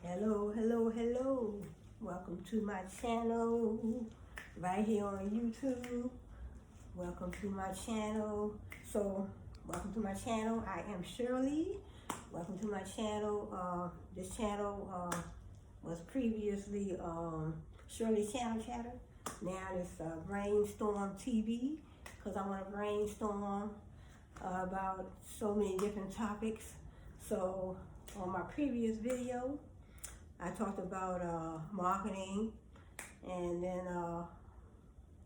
Hello, hello, hello. Welcome to my channel right here on YouTube. Welcome to my channel. Welcome to my channel. I am Shirley. Welcome to my channel. This channel was previously Shirley's Channel Chatter. Now it's Brainstorm TV because I want to brainstorm about so many different topics. So on my previous video, I talked about marketing, and then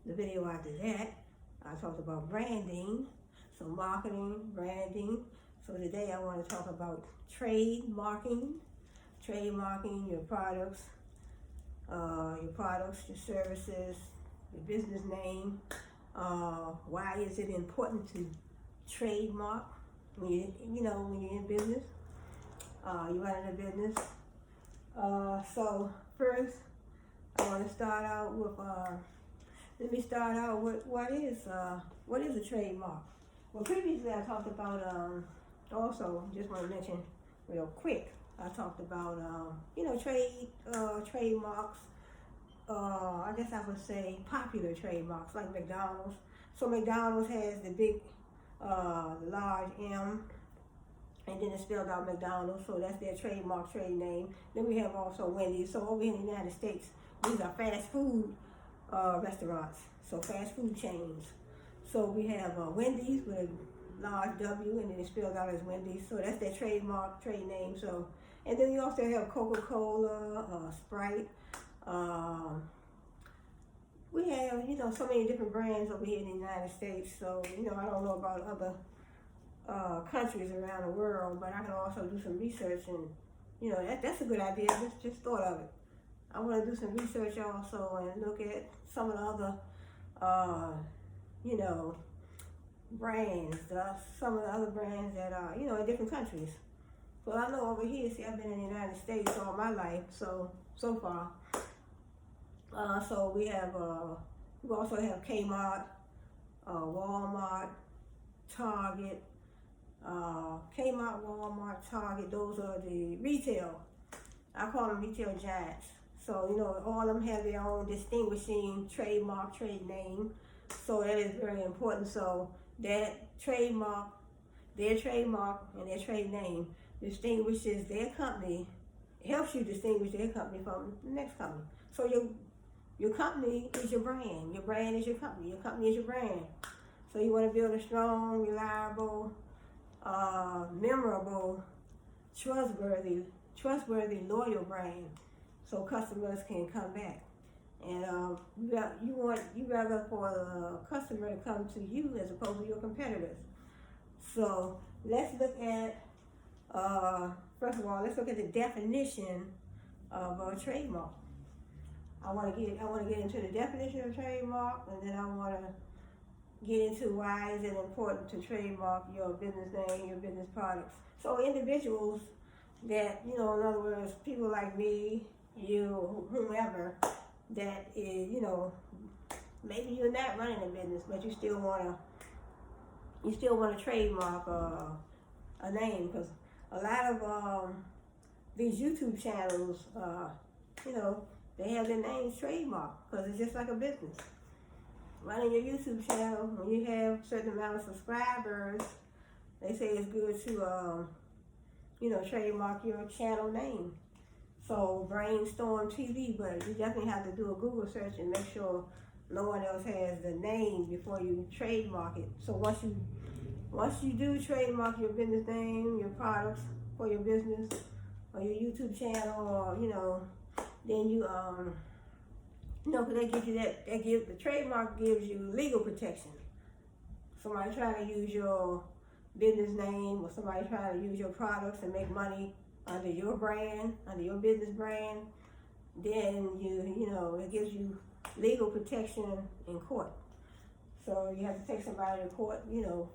the video after that, I talked about branding. So marketing, branding. So today I want to talk about trademarking your products, your services, your business name. Why is it important to trademark when when you're in business? You running a business. So first, I want to start out with. Let me start out with what is a trademark. Well, previously I talked about. Also, just want to mention real quick. I talked about trademarks. I guess I would say popular trademarks like McDonald's. So McDonald's has the big, large M, and then it's spelled out McDonald's, so that's their trademark, trade name. Then we have also Wendy's. So over here in the United States, these are fast food restaurants, so fast food chains. So we have Wendy's with a large W, and then it's spelled out as Wendy's. So that's their trademark, trade name. So, and then we also have Coca-Cola, Sprite. We have, so many different brands over here in the United States. So, I don't know about other countries around the world, but I can also do some research, and that's a good idea. Just thought of it. I want to do some research also and look at some of the other brands, some of the other brands that are in different countries. Well, I know over here, see, I've been in the United States all my life, so far. So we also have Kmart, Walmart, Target. Kmart, Walmart, Target, those are the retail. I call them retail giants. So, all of them have their own distinguishing trademark, trade name. So that is very important. So that trademark, their trademark and their trade name distinguishes their company, helps you distinguish their company from the next company. So your company is your brand. Your brand is your company. Your company is your brand. So you want to build a strong, reliable, memorable, trustworthy, loyal brand, so customers can come back. And you rather for the customer to come to you as opposed to your competitors. So let's look at first of all, let's look at the definition of a trademark. I want to get into the definition of trademark, and then I want to get into why is it important to trademark your business name, your business products. So individuals that, in other words, people like me, you, whomever, that is, maybe you're not running a business, but you still want to trademark a name, because a lot of these YouTube channels, they have their names trademarked because it's just like a business. Running your YouTube channel, when you have a certain amount of subscribers, they say it's good to, trademark your channel name. So Brainstorm TV, but you definitely have to do a Google search and make sure no one else has the name before you trademark it. So once you do trademark your business name, your products for your business or your YouTube channel, or then you because they give you the trademark gives you legal protection. Somebody trying to use your business name, or somebody trying to use your products and make money under your brand, under your business brand, then it gives you legal protection in court. So you have to take somebody to court,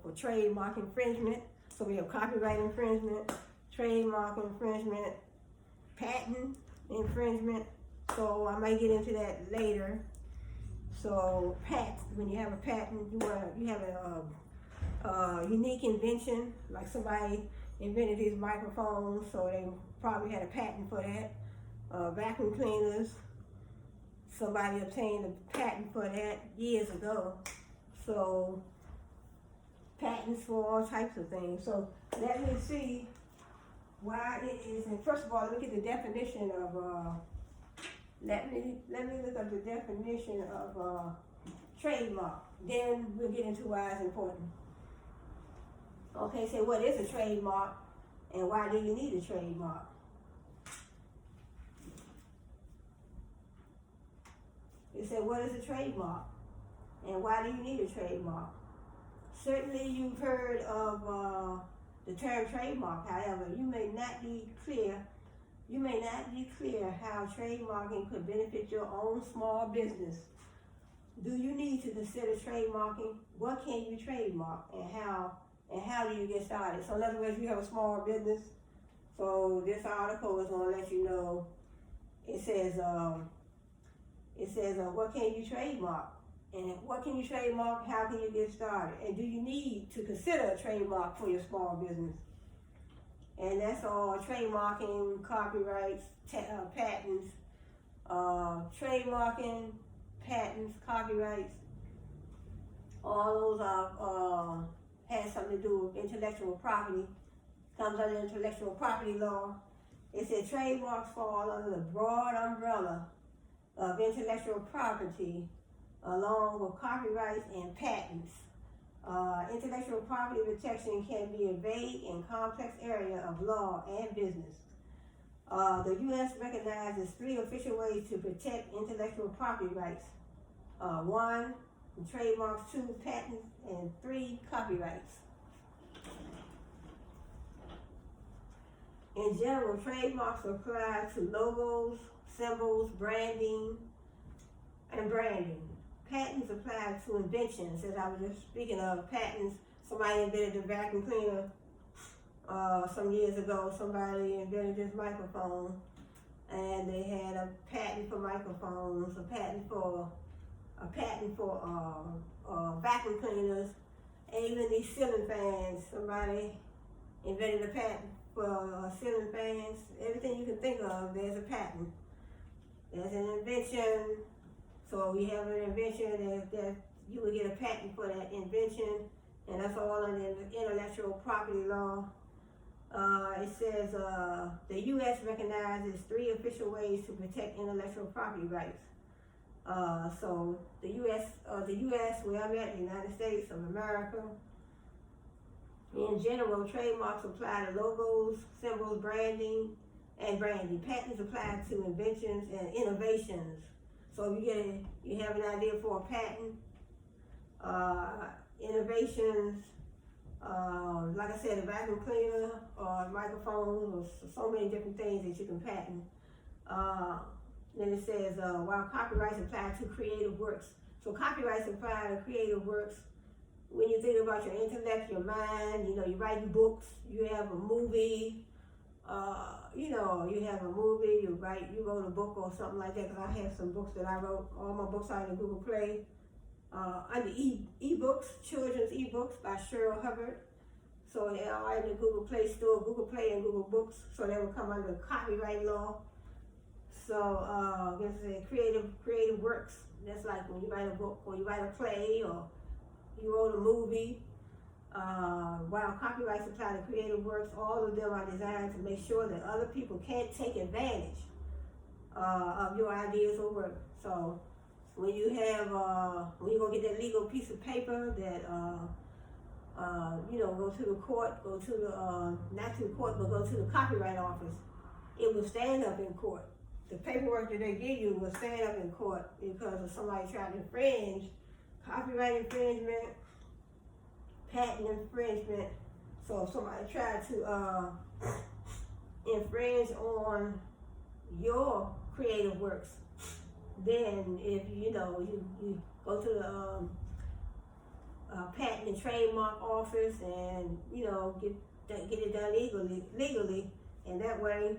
for trademark infringement. So we have copyright infringement, trademark infringement, patent infringement. So I might get into that later. So when you have a patent, you have a unique invention, like somebody invented these microphones, so they probably had a patent for that. vacuum cleaners. Somebody obtained a patent for that years ago. So patents for all types of things. So let me see why it is. And first of all, let me get the definition of. Let me look up the definition of trademark. Then we'll get into why it's important. Okay, so what is a trademark, and why do you need a trademark? It said, what is a trademark, and why do you need a trademark? Certainly you've heard of the term trademark. However, you may not be clear how trademarking could benefit your own small business. Do you need to consider trademarking? What can you trademark, and how do you get started? So in other words, you have a small business. So this article is going to let you know. It says what can you trademark? And what can you trademark? How can you get started? And do you need to consider a trademark for your small business? And that's all trademarking, copyrights, patents, trademarking, patents, copyrights. All those has something to do with intellectual property. Comes under intellectual property law. It said trademarks fall under the broad umbrella of intellectual property, along with copyrights and patents. Intellectual property protection can be a vague and complex area of law and business. The U.S. recognizes 3 official ways to protect intellectual property rights. 1, trademarks, 2, patents, and 3, copyrights. In general, trademarks apply to logos, symbols, branding, and branding. Patents apply to inventions. As I was just speaking of patents, somebody invented the vacuum cleaner some years ago. Somebody invented this microphone, and they had a patent for microphones, a patent for vacuum cleaners, and even these ceiling fans. Somebody invented a patent for ceiling fans. Everything you can think of, there's a patent. There's an invention. So we have an invention that you would get a patent for that invention, and that's all under intellectual property law. It says the U.S. recognizes 3 official ways to protect intellectual property rights. So the U.S., where I'm at, the United States of America, in general, trademarks apply to logos, symbols, branding, and branding. Patents apply to inventions and innovations. So you have an idea for a patent, innovations, like I said, a vacuum cleaner or a microphone, or so many different things that you can patent. Then it says, while copyrights apply to creative works. So copyrights apply to creative works. When you think about your intellect, your mind, you write books, you have a movie, you have a movie, you wrote a book or something like that, because I have some books that I wrote. All my books are in Google Play, under ebooks, children's ebooks by Cheryl Hubbard. So they are in the Google Play Store, Google Play and Google Books, so they will come under copyright law. So, creative works. That's like when you write a book, or you write a play, or you wrote a movie. While copyrights apply to creative works, all of them are designed to make sure that other people can't take advantage of your ideas or work. So when you go get that legal piece of paper that, go to the court, not to the court, but go to the copyright office, it will stand up in court. The paperwork that they give you will stand up in court because of somebody trying to infringe, copyright infringement, patent infringement. So if somebody tried to infringe on your creative works, then if you go to the patent and trademark office and get it done legally, and that way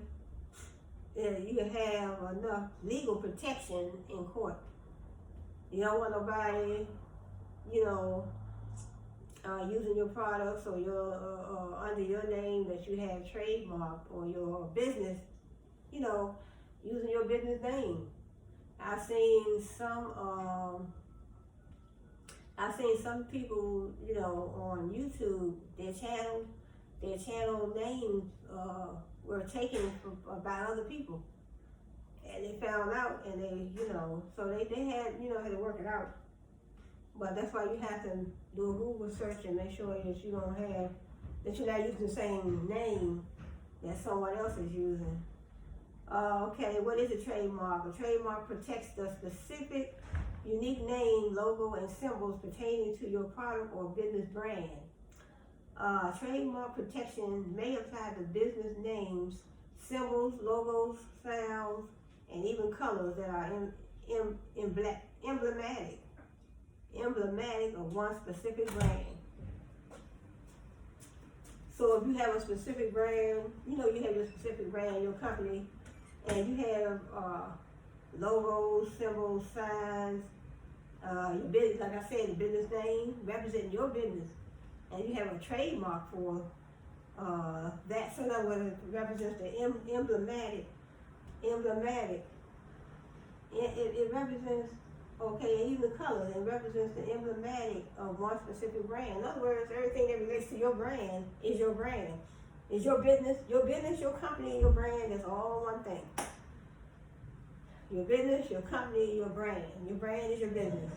you have enough legal protection in court. You don't want nobody, using your products or your under your name that you have trademarked, or your business, using your business name. I've seen some people, on YouTube, their channel names were taken by other people, and they found out, and they, so they had, had to work it out. But that's why you have to do a Google search and make sure that that you're not using the same name that someone else is using. Okay, what is a trademark? A trademark protects the specific, unique name, logo, and symbols pertaining to your product or business brand. Trademark protection may apply to business names, symbols, logos, sounds, and even colors that are emblematic of one specific brand. So if you have a specific brand, you have your specific brand, your company, and you have logos, symbols, signs, your business, like I said, the business name representing your business, and you have a trademark for that. So in other words, it represents the emblematic. It represents, okay, and even the color, it represents the emblematic of one specific brand. In other words, everything that relates to your brand is your brand. It's your business, your company, and your brand is all one thing. Your business, your company, your brand. Your brand is your business.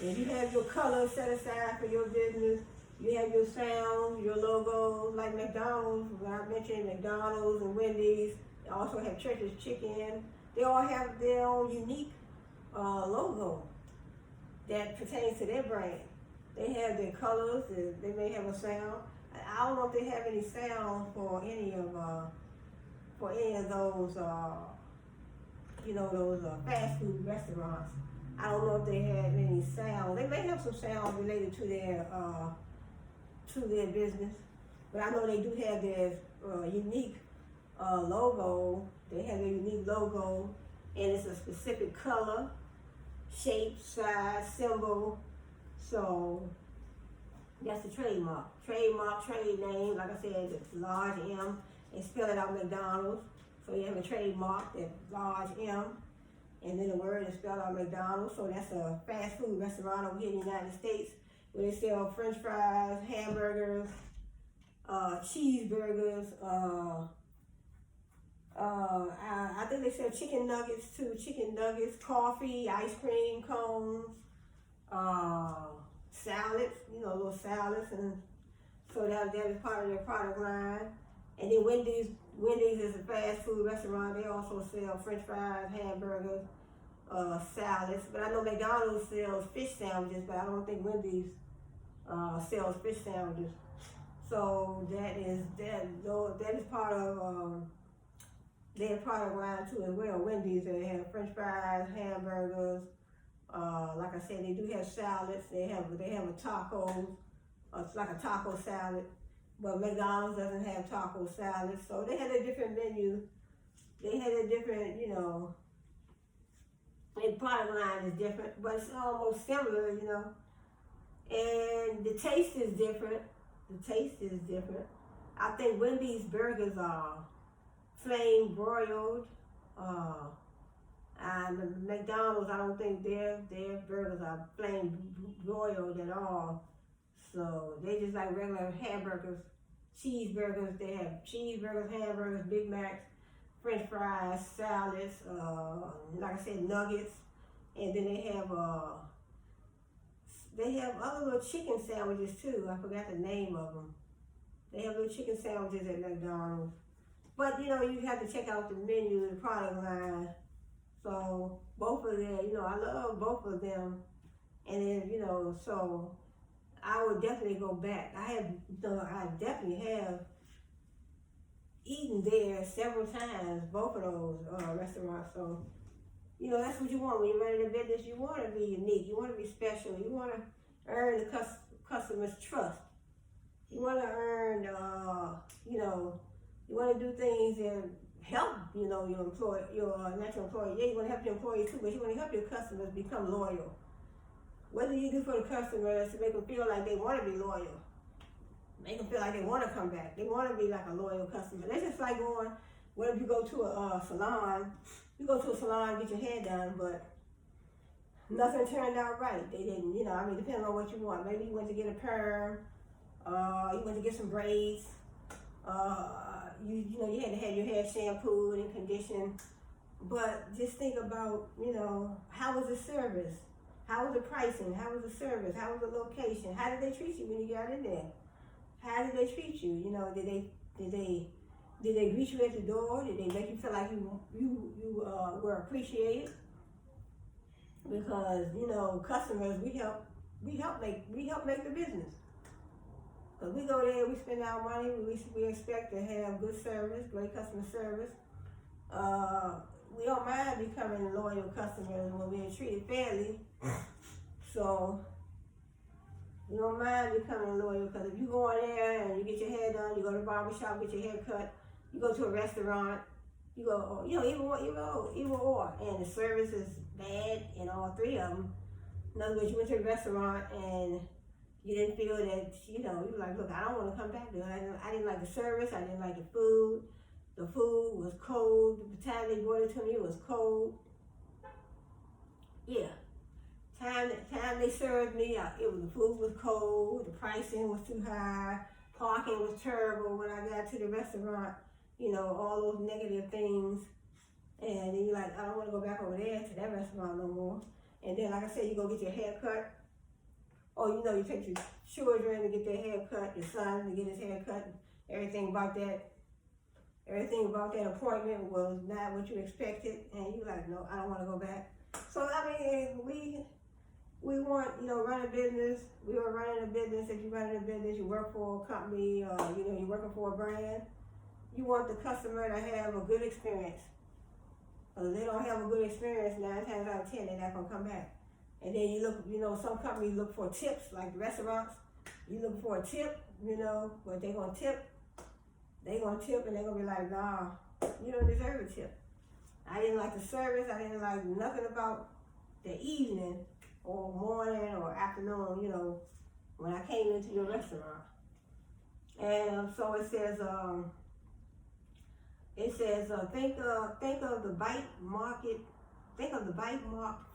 If you have your color set aside for your business, you have your sound, your logo, like McDonald's, when I mentioned McDonald's and Wendy's, they also have Church's Chicken. They all have their own unique logo that pertains to their brand. They have their colors, they may have a sound. I don't know if they have any sound for any of those those fast food restaurants. I don't know if they have any sound. They may have some sound related to their business, but I know they do have their unique logo. They have a unique logo, and it's a specific color, shape, size, symbol. So that's the trademark. Trademark, trade name, like I said, it's large M. They spell it out McDonald's. So you have a trademark, that's large M, and then the word is spelled out McDonald's. So that's a fast food restaurant over here in the United States where they sell French fries, hamburgers, cheeseburgers. I think they sell chicken nuggets too. Chicken nuggets, coffee, ice cream cones, salads. Little salads, and so that is part of their product line. And then Wendy's is a fast food restaurant. They also sell French fries, hamburgers, salads. But I know McDonald's sells fish sandwiches, but I don't think Wendy's sells fish sandwiches. So that is part of their product line too as well. Wendy's, they have French fries, hamburgers. Like I said, they do have salads. They have a taco. It's like a taco salad. But McDonald's doesn't have taco salads, so they had a different menu. They had a different, their product line is different, but it's almost similar, And the taste is different. I think Wendy's burgers are flame broiled. And McDonald's, I don't think their burgers are flame broiled at all. So they just like regular hamburgers, cheeseburgers. They have cheeseburgers, hamburgers, Big Macs, French fries, salads, like I said, nuggets, and then they have other little chicken sandwiches too. I forgot the name of them. They have little chicken sandwiches at McDonald's. But you have to check out the menu, the product line. So both of them, I love both of them, and then so. I would definitely go back. I definitely have eaten there several times, both of those restaurants. So, that's what you want when you're running a business. You want to be unique. You want to be special. You want to earn the customer's trust. You want to earn, you want to do things that help, your employee, your natural employee. Yeah, you want to help your employees too, but you want to help your customers become loyal. What do you do for the customers to make them feel like they want to be loyal? Make them feel like they want to come back. They want to be like a loyal customer. That's just like going what if you go to a salon? You go to a salon, get your hair done, but nothing turned out right. They didn't, I mean, depending on what you want. Maybe you went to get a perm, you went to get some braids, you had to have your hair shampooed and conditioned. But just think about, how was the service? How was the pricing? How was the service? How was the location? How did they treat you when you got in there? How did they treat you? Did they greet you at the door? Did they make you feel like you were appreciated? Because customers, we help make the business. Because we go there, we spend our money, we expect to have good service, great customer service. We don't mind becoming loyal customers when we're treated fairly. So we don't mind becoming loyal, because if you go in there and you get your hair done, you go to the barber shop, get your hair cut, you go to a restaurant, you go, either or, and the service is bad in all three of them. In other words, you went to a restaurant and you didn't feel that, you were like, look, I don't want to come back there. I didn't like the service, I didn't like the food. The food was cold. The time they brought it to me, it was cold. Yeah. Time they served me, the food was cold, the pricing was too high, parking was terrible when I got to the restaurant, all those negative things. And then you're like, I don't want to go back over there to that restaurant no more. And then, like I said, you go get your hair cut. Or, you take your children to get their hair cut, your son to get his hair cut. Everything about that appointment was not what you expected. And you're like, no, I don't want to go back. So, I mean, we want, run a business. We are running a business. If you're running a business, you work for a company, or, you're working for a brand. You want the customer to have a good experience. If they don't have a good experience, 9 times out of 10, they're not going to come back. And then you look, some companies look for tips, like restaurants. You look for a tip, but they're going to tip. They're going to tip and they're going to be like, nah, you don't deserve a tip. I didn't like the service. I didn't like nothing about the evening or morning or afternoon, when I came into your restaurant. And so it says, think of the bite marked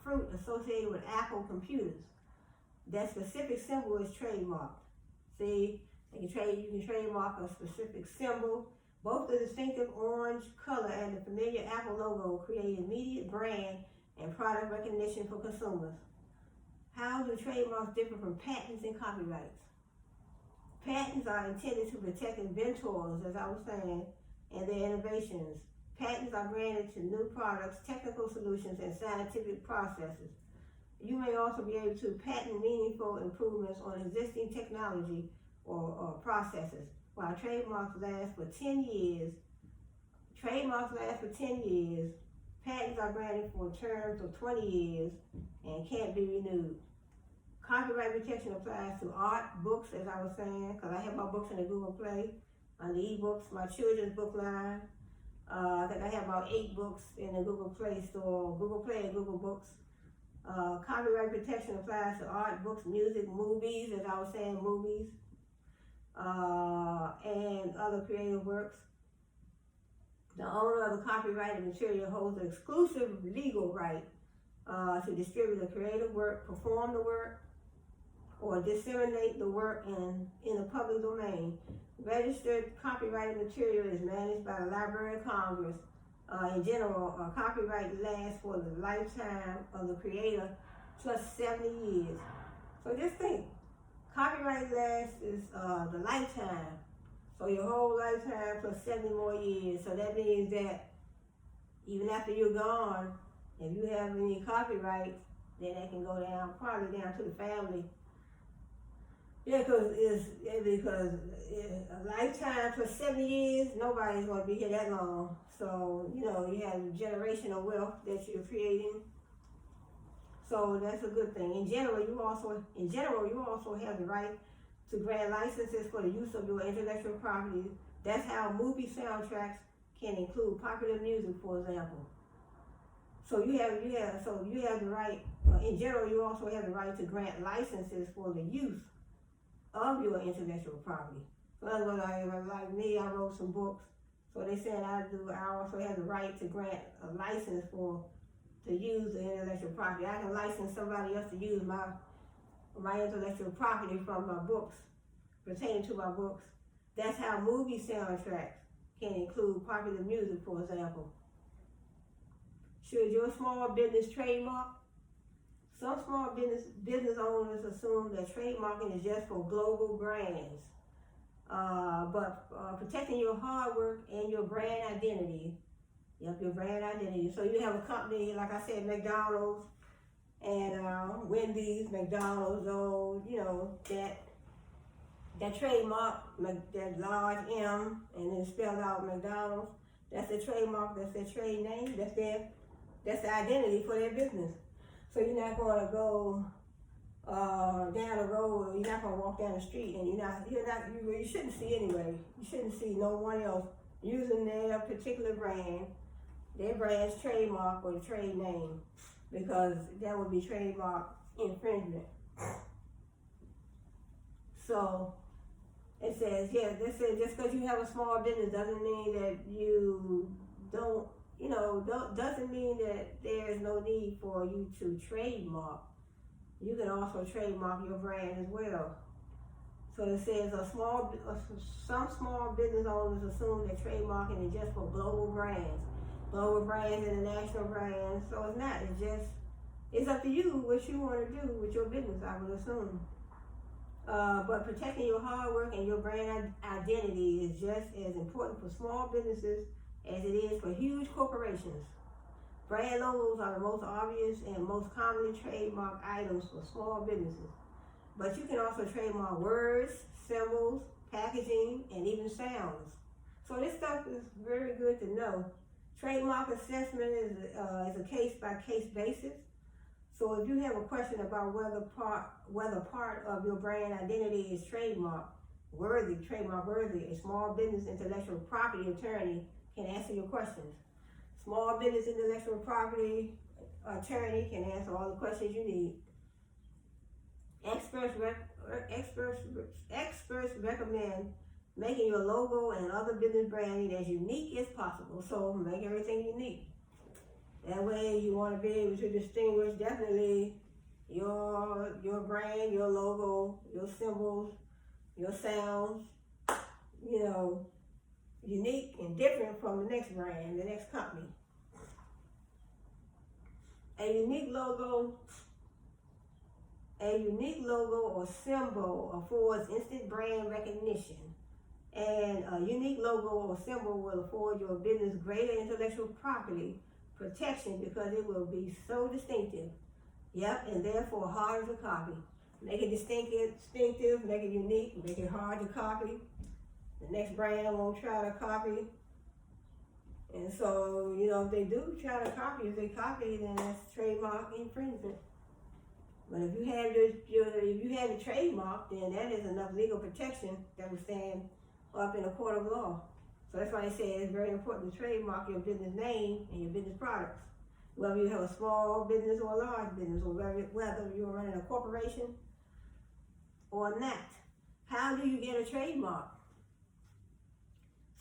fruit associated with Apple computers. That specific symbol is trademarked. See, you can trademark a specific symbol. Both the distinctive orange color and the familiar Apple logo create immediate brand and product recognition for consumers. How do trademarks differ from patents and copyrights? Patents are intended to protect inventors, as I was saying, and their innovations. Patents are granted to new products, technical solutions, and scientific processes. You may also be able to patent meaningful improvements on existing technology or processes. While trademarks last for 10 years, patents are granted for terms of 20 years and can't be renewed. Copyright protection applies to art, books, as I was saying, because I have my books in the Google Play, on the ebooks, my children's book line. I think I have about 8 books in the Google Play Store, Google Play and Google Books. Copyright protection applies to art, books, music, movies, as I was saying, movies, and other creative works. The owner of the copyrighted material holds the exclusive legal right to distribute a creative work, perform the work, or disseminate the work in the public domain. Registered copyrighted material is managed by the Library of Congress. In general, copyright lasts for the lifetime of the creator plus 70 years. So just think, copyright lasts is the lifetime. So your whole lifetime plus 70 more years. So that means that even after you're gone, if you have any copyrights, then that can go down, probably down to the family. Yeah, because a lifetime for 70 years, nobody's going to be here that long. So, you have generational wealth that you're creating. So that's a good thing. In general, you also have the right to grant licenses for the use of your intellectual property. That's how movie soundtracks can include popular music, for example. So you have the right. In general, you also have the right to grant licenses for the use of your intellectual property. In other words, like me, I wrote some books, So they said I also have the right to grant a license to use the intellectual property. I can license somebody else to use my intellectual property from my books, pertaining to my books. That's how movie soundtracks can include popular music, for example. Should your small business trademark? Some small business owners assume that trademarking is just for global brands. But protecting your hard work and your brand identity. Yep, your brand identity. So you have a company, like I said, McDonald's and Wendy's, McDonald's, that trademark, that large M, and then spelled out McDonald's. That's the trademark, that's their trade name, that's the identity for their business. So you're not going to go down the road, or you're not going to walk down the street, and you shouldn't see anyway. You shouldn't see no one else using their particular brand, their brand's trademark or the trade name, because that would be trademark infringement. So it says, just because you have a small business doesn't mean that you doesn't mean that there is no need for you to trademark. You can also trademark your brand as well. So it says some small business owners assume that trademarking is just for global brands, international brands. So it's not. It's up to you what you want to do with your business, I would assume. But protecting your hard work and your brand identity is just as important for small businesses as it is for huge corporations. Brand logos are the most obvious and most commonly trademarked items for small businesses. But you can also trademark words, symbols, packaging, and even sounds. So this stuff is very good to know. Trademark assessment is a case-by-case basis. So if you have a question about whether part of your brand identity is trademark worthy, a small business intellectual property attorney can answer your questions. Small business intellectual property attorney can answer all the questions you need. Experts recommend making your logo and other business branding as unique as possible. So make everything unique. That way you want to be able to distinguish definitely your brand, your logo, your symbols, your sounds, unique and different from the next brand, the next company. A unique logo or symbol affords instant brand recognition. And a unique logo or symbol will afford your business greater intellectual property protection because it will be so distinctive. Yep, and therefore harder to copy. Make it distinctive, make it unique, make it hard to copy. The next brand won't try to copy. And so, if they do try to copy, if they copy, then that's trademark infringement. But if you have it trademarked, then that is enough legal protection that will stand up in a court of law. So that's why they say it's very important to trademark your business name and your business products. Whether you have a small business or a large business, or whether you're running a corporation or not. How do you get a trademark?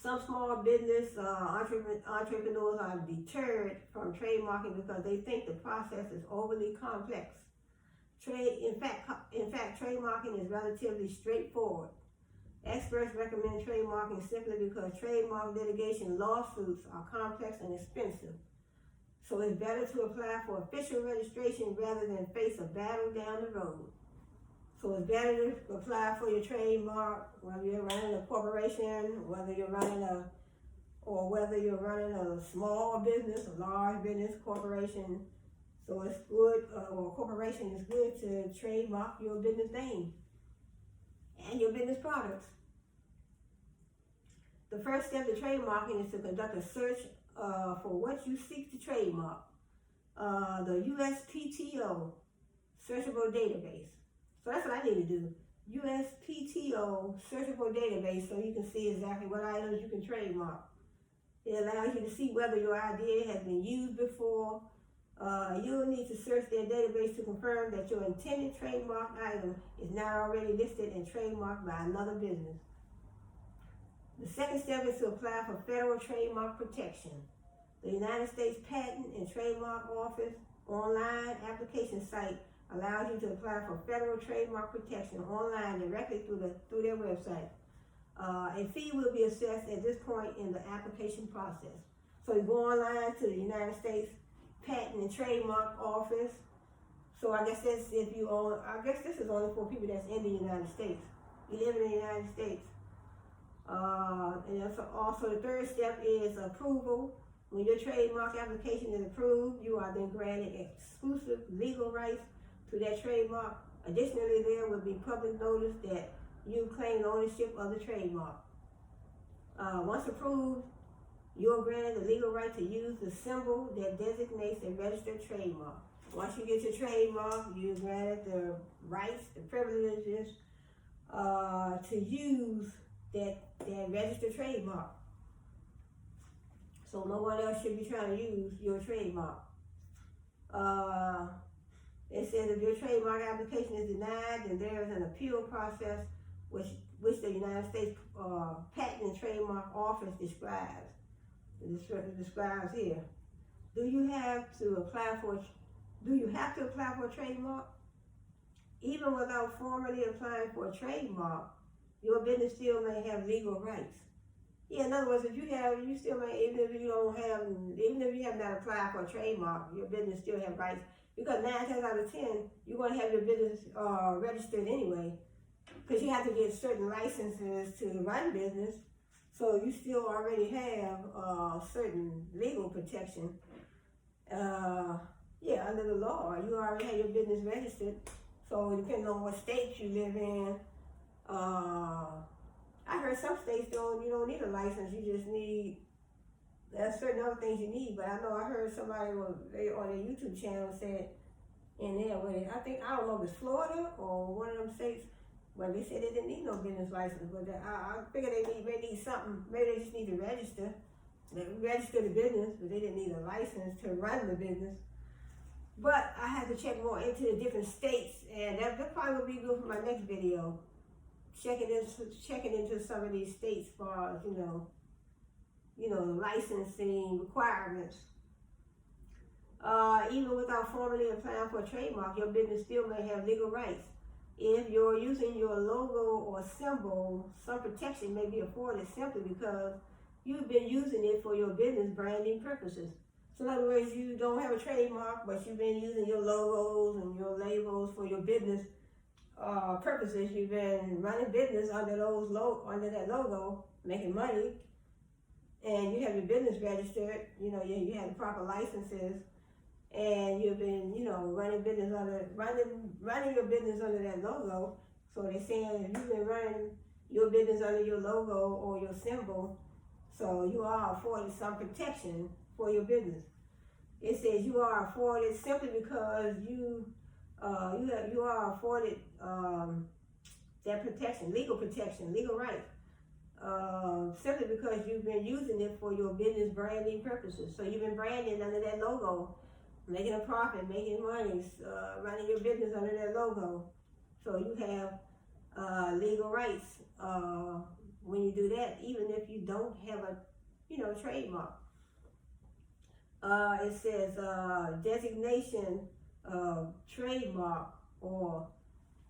Some small business entrepreneurs are deterred from trademarking because they think the process is overly complex. In fact, trademarking is relatively straightforward. Experts recommend trademarking simply because trademark litigation lawsuits are complex and expensive. So it's better to apply for official registration rather than face a battle down the road. So it's better to apply for your trademark, whether you're running a corporation, whether you're running a small business, a large business, corporation. So it's good, or a corporation is good to trademark your business name and your business products. The first step to trademarking is to conduct a search for what you seek to trademark. The USPTO searchable database. So that's what I need to do. USPTO searchable database, so you can see exactly what items you can trademark. It allows you to see whether your idea has been used before. You'll need to search their database to confirm that your intended trademark item is not already listed and trademarked by another business. The second step is to apply for federal trademark protection. The United States Patent and Trademark Office online application site allows you to apply for federal trademark protection online directly through their website. A fee will be assessed at this point in the application process. So you go online to the United States Patent and Trademark Office. So I guess this is only for people that's in the United States. You live in the United States. And also the third step is approval. When your trademark application is approved, you are then granted exclusive legal rights to that trademark. Additionally, there will be public notice that you claim ownership of the trademark. Once approved, you are granted the legal right to use the symbol that designates a registered trademark. Once you get your trademark, you're granted the rights, the privileges to use that registered trademark. So no one else should be trying to use your trademark. It says if your trademark application is denied, then there is an appeal process which the United States Patent and Trademark Office describes. It describes here. Do you have to apply for a trademark? Even without formally applying for a trademark, your business still may have legal rights. Yeah, in other words, if you still may, even if you have not applied for a trademark, your business still have rights. Because 9 times out of 10, you're going to have your business registered anyway. Because you have to get certain licenses to run business. So you still already have certain legal protection. Under the law, you already have your business registered. So depending on what state you live in, I heard some states you don't need a license. You just need, there's certain other things you need. But I know I heard somebody on their YouTube channel said in there, I don't know if it's Florida or one of them states, where they said they didn't need no business license. But I figured they need something. Maybe they just need to register the business, but they didn't need a license to run the business. But I had to check more into the different states, and that probably would be good for my next video. Checking into some of these states as far as, licensing requirements. Even without formally applying for a trademark, your business still may have legal rights. If you're using your logo or symbol, some protection may be afforded simply because you've been using it for your business branding purposes. So in other words, you don't have a trademark, but you've been using your logos and your labels for your business purposes. You've been running business under that logo, making money, and you have your business registered. You have the proper licenses, and you've been running your business under that logo. So they're saying if you've been running your business under your logo or your symbol, so you are afforded some protection for your business. It says you are afforded simply because you are afforded that protection, legal rights, simply because you've been using it for your business branding purposes. So you've been branding under that logo, making a profit, making money, running your business under that logo. So you have legal rights when you do that, even if you don't have a trademark. It says designation of trademark or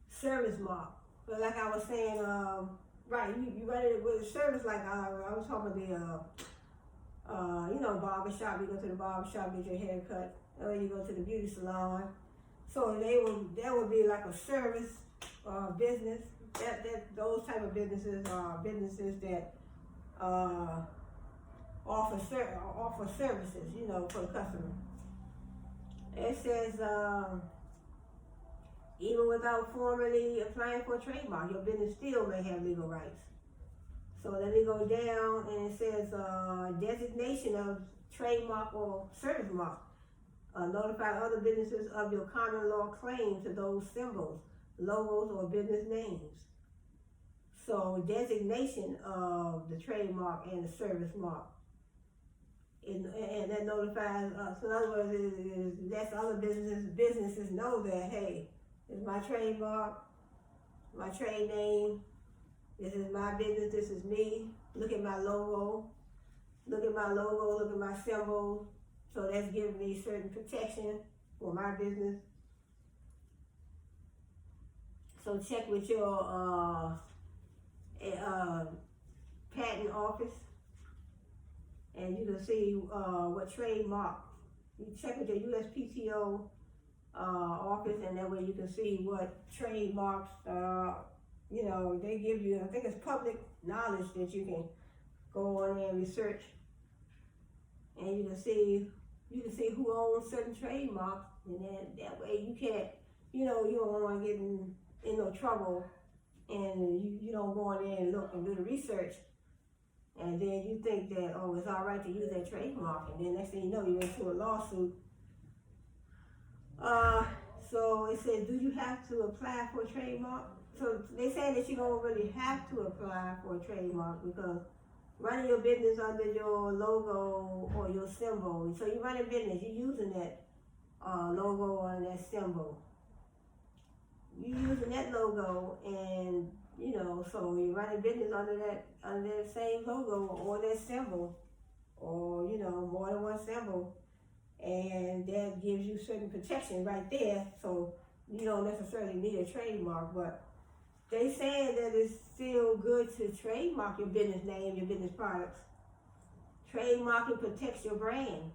service mark. But like I was saying, you run it with a service, like I was talking about barbershop. You go to the barbershop, get your hair cut, or you go to the beauty salon. So that would be like a service business. Those type of businesses are businesses that offer services, for the customer. It says, even without formally applying for a trademark, your business still may have legal rights. So let me go down, and it says designation of trademark or service mark. Notify other businesses of your common law claim to those symbols, logos, or business names. So designation of the trademark and the service mark. And that notifies us. In other words, it lets other businesses know that, hey, it's my trademark, my trade name, This is my business, this is me. Look at my logo. Look at my logo, look at my symbols. So that's giving me certain protection for my business. So check with your patent office, and you can see what trademark. You check with your USPTO office, and that way you can see what trademarks. You know, they give you. I think it's public knowledge that you can go on there and research, and you can see who owns certain trademarks, and then that way you can't. You know, you don't want to get in no trouble, and you don't go in there and look and do the research, and then you think that, oh, it's all right to use that trademark, and then next thing you know, you're into a lawsuit. So it says, do you have to apply for a trademark? So they say that you don't really have to apply for a trademark, because running your business under your logo or your symbol, so you run a business, you're using that logo and that symbol. You using that logo, and you know, so you run a business under that same logo or that symbol, or you know, more than one symbol, and that gives you certain protection right there. So you don't necessarily need a trademark, but they saying that it's still good to trademark your business name, your business products. Trademarking protects your brand.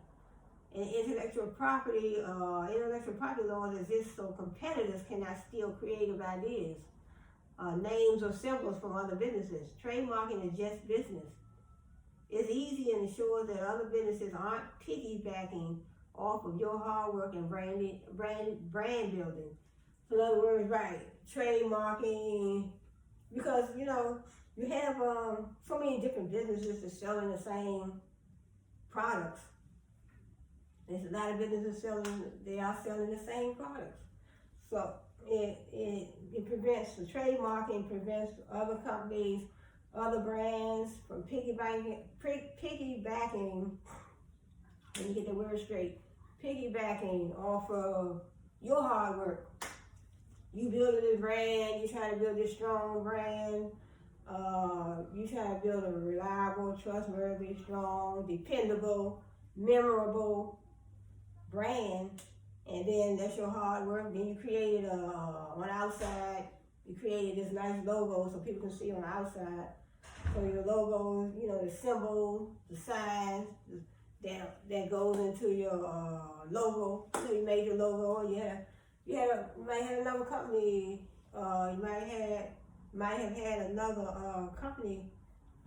And intellectual property laws exist so competitors cannot steal creative ideas, names or symbols from other businesses. Trademarking is just business. It's easy and ensures that other businesses aren't piggybacking off of your hard work and brand building. So in other words, right, trademarking, because you know, you have so many different businesses that's selling the same products. There's a lot of businesses selling the same products. So it prevents the trademarking, prevents other companies, other brands from piggybacking, let me get the word straight, piggybacking off of your hard work. You building a brand, you trying to build this strong brand, you trying to build a reliable, trustworthy, strong, dependable, memorable brand, and then that's your hard work. Then you created on the outside, you created this nice logo so people can see on the outside. So your logo, you know, the symbol, the sign that goes into your logo. So you made your logo. You might have another company. You might have had another company.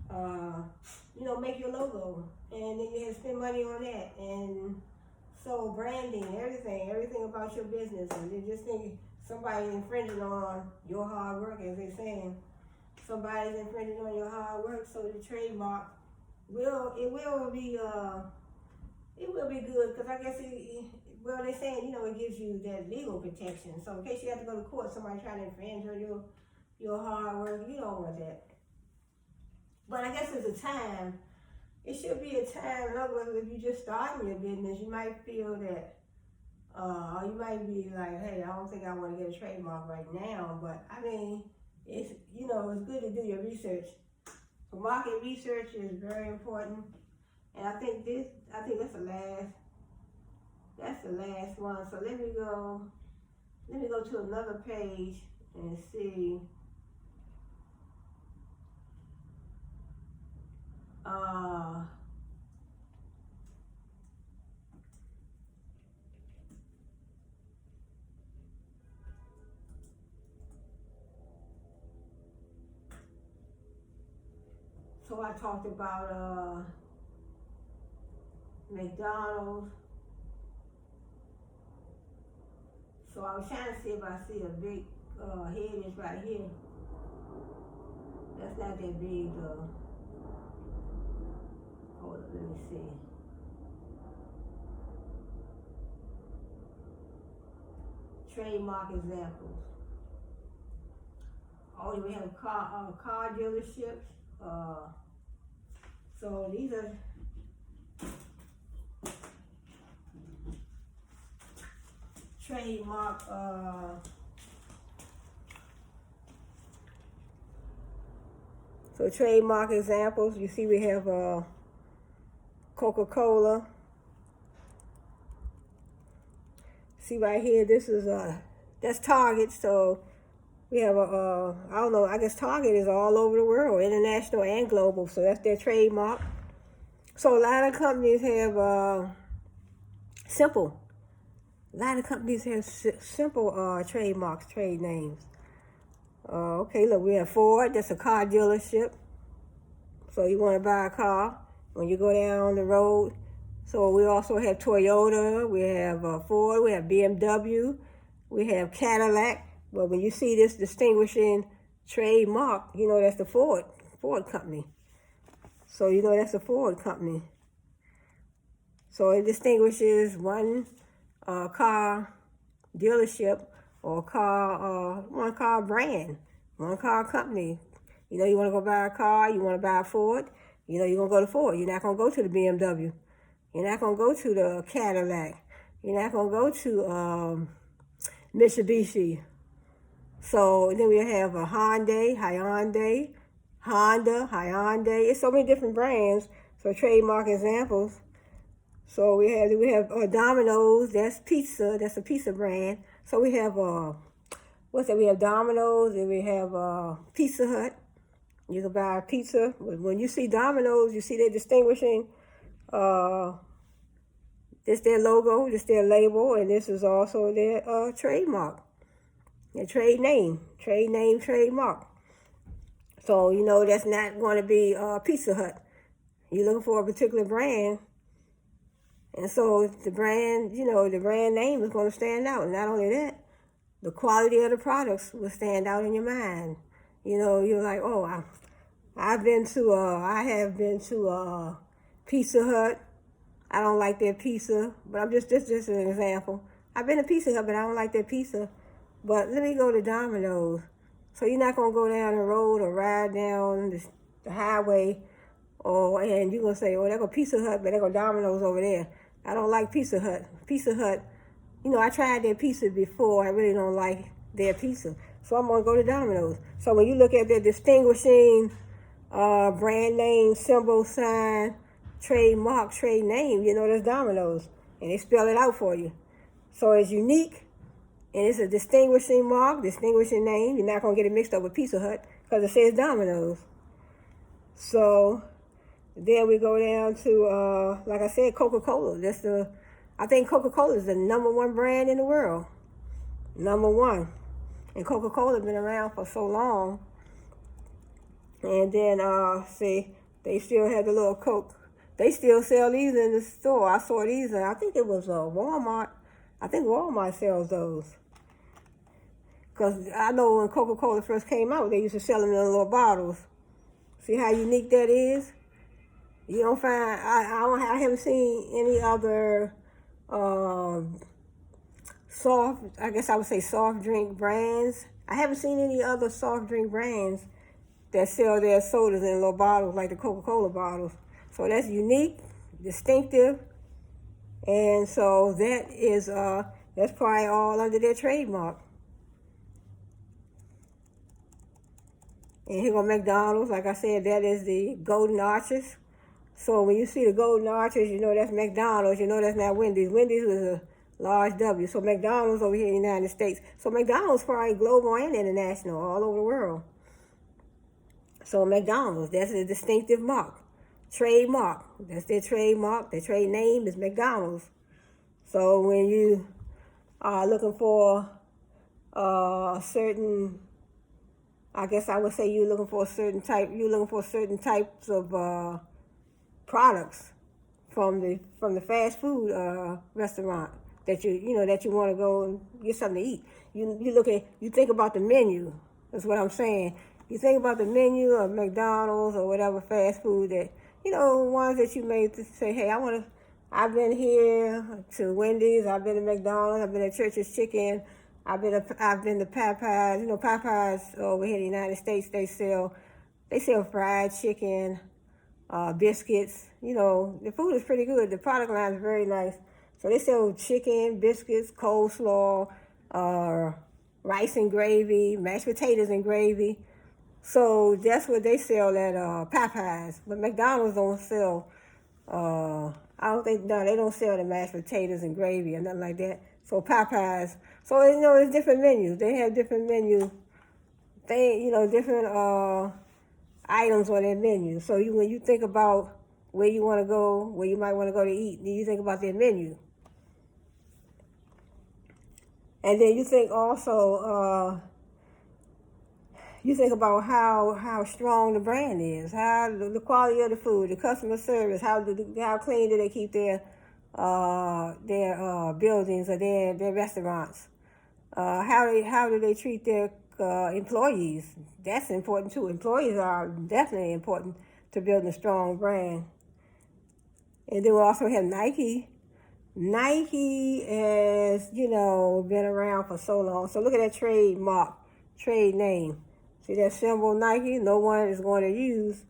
You know, make your logo, and then you have to spend money on that, and so branding, everything about your business, and you just think somebody's infringing on your hard work, as they're saying. Somebody's infringing on your hard work, so the trademark will be good, because I guess they're saying, you know, it gives you that legal protection. So in case you have to go to court, somebody trying to infringe on your hard work, you don't want that. But I guess it's a time. It should be a time. In other words, if you're just starting your business, you might feel that, you might be like, hey, I don't think I want to get a trademark right now. But I mean, it's, you know, it's good to do your research. So market research is very important. And I think that's the last one. So let me go to another page and see. So I talked about McDonald's. So I was trying to see if I see a big head is right here. That's not that big though. Hold up, let me see. Trademark examples. Oh, we have car dealerships. So these are trademark So trademark examples, you see we have Coca-Cola. See right here, this is that's Target. So we have I don't know, I guess Target is all over the world, international and global. So that's their trademark. So a lot of companies have simple. A lot of companies have simple trademarks, trade names. Okay, look, we have Ford. That's a car dealership. So you want to buy a car when you go down the road. So we also have Toyota. We have Ford. We have BMW. We have Cadillac. But when you see this distinguishing trademark, you know that's the Ford company. So you know that's the Ford company. So it distinguishes one car dealership or one car brand, one car company. You know, you want to go buy a car, you want to buy a Ford, you know, you're going to go to Ford. You're not going to go to the BMW. You're not going to go to the Cadillac. You're not going to go to Mitsubishi. So then we have a Hyundai, Honda. It's so many different brands. So trademark examples. So we have Domino's. That's pizza. That's a pizza brand. So we have what's that? We have Domino's and we have Pizza Hut. You can buy a pizza. When you see Domino's, you see they're distinguishing. This their logo, this their label, and this is also their trademark. Their trademark. So, you know, that's not going to be Pizza Hut. You're looking for a particular brand. And so the brand, you know, the brand name is going to stand out. And not only that, the quality of the products will stand out in your mind. You know, you're like, oh, I have been to Pizza Hut. I don't like their pizza, but this is an example. I've been to Pizza Hut, but I don't like their pizza. But let me go to Domino's. So you're not going to go down the road or ride down the highway, and you're going to say, oh, there go Pizza Hut, but there go Domino's over there. I don't like Pizza Hut. Pizza Hut, you know, I tried their pizza before. I really don't like their pizza. So I'm going to go to Domino's. So when you look at their distinguishing brand name, symbol, sign, trademark, trade name, you know, that's Domino's. And they spell it out for you. So it's unique. And it's a distinguishing mark, distinguishing name. You're not going to get it mixed up with Pizza Hut because it says Domino's. So then we go down to, like I said, Coca-Cola. I think Coca-Cola is the #1 brand in the world. #1. And Coca-Cola has been around for so long. And then, see, they still have the little Coke. They still sell these in the store. I saw these, and I think it was Walmart. I think Walmart sells those. Because I know when Coca-Cola first came out, they used to sell them in little bottles. See how unique that is? You don't find, I haven't seen any other soft drink brands. I haven't seen any other soft drink brands that sell their sodas in little bottles like the Coca-Cola bottles. So that's unique, distinctive, and so that is that's probably all under their trademark. And here go McDonald's. Like I said, that is the golden arches. So when you see the golden arches, you know that's McDonald's. You know that's not Wendy's. Wendy's was a large W. So McDonald's over here in the United States. So McDonald's probably global and international, all over the world. So McDonald's, that's a distinctive mark. Trademark, that's their trademark. Their trade name is McDonald's. So when you are looking for certain, I guess I would say you're looking for certain types of products from the fast food restaurant that you want to go and get something to eat. You think about the menu. That's what I'm saying. You think about the menu of McDonald's or whatever fast food that, ones that you may say, hey, I've been here to Wendy's, I've been to McDonald's, I've been to Church's Chicken, I've been to Popeyes. Popeyes over here in the United States, they sell fried chicken, biscuits. The food is pretty good. The product line is very nice. So they sell chicken, biscuits, coleslaw, rice and gravy, mashed potatoes and gravy. So that's what they sell at Popeyes. But McDonald's don't sell, I don't think, no, they don't sell the mashed potatoes and gravy or nothing like that. So Popeyes, so it's different menus. They have different menus. Different items on their menu. So when you think about where you want to go, where you might want to go to eat, then you think about their menu. And then you think also, you think about how strong the brand is, how the quality of the food, the customer service, how clean do they keep their buildings or their restaurants, how do they treat their employees. That's important too. Employees are definitely important to building a strong brand. And then we also have Nike. Nike has, been around for so long. So look at that trade name. See that symbol Nike? No one is going to use.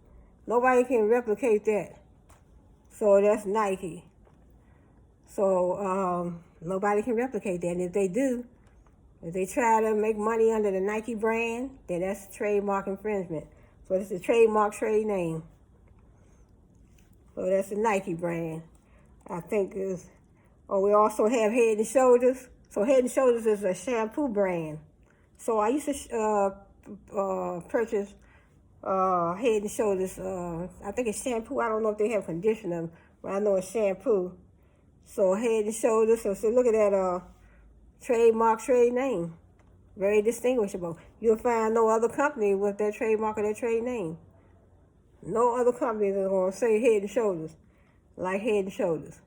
Nobody can replicate that. So that's Nike. So nobody can replicate that. And if they do, if they try to make money under the Nike brand, then that's trademark infringement. So it's a trademark trade name. So that's the Nike brand. I think we also have Head and Shoulders. So Head and Shoulders is a shampoo brand. So I used to purchase Head and Shoulders. I think it's shampoo. I don't know if they have conditioner, but I know it's shampoo. So Head and Shoulders. So look at that trademark trade name. Very distinguishable. You'll find no other company with that trademark or that trade name. No other company that's going to say Head and Shoulders, like Head and Shoulders.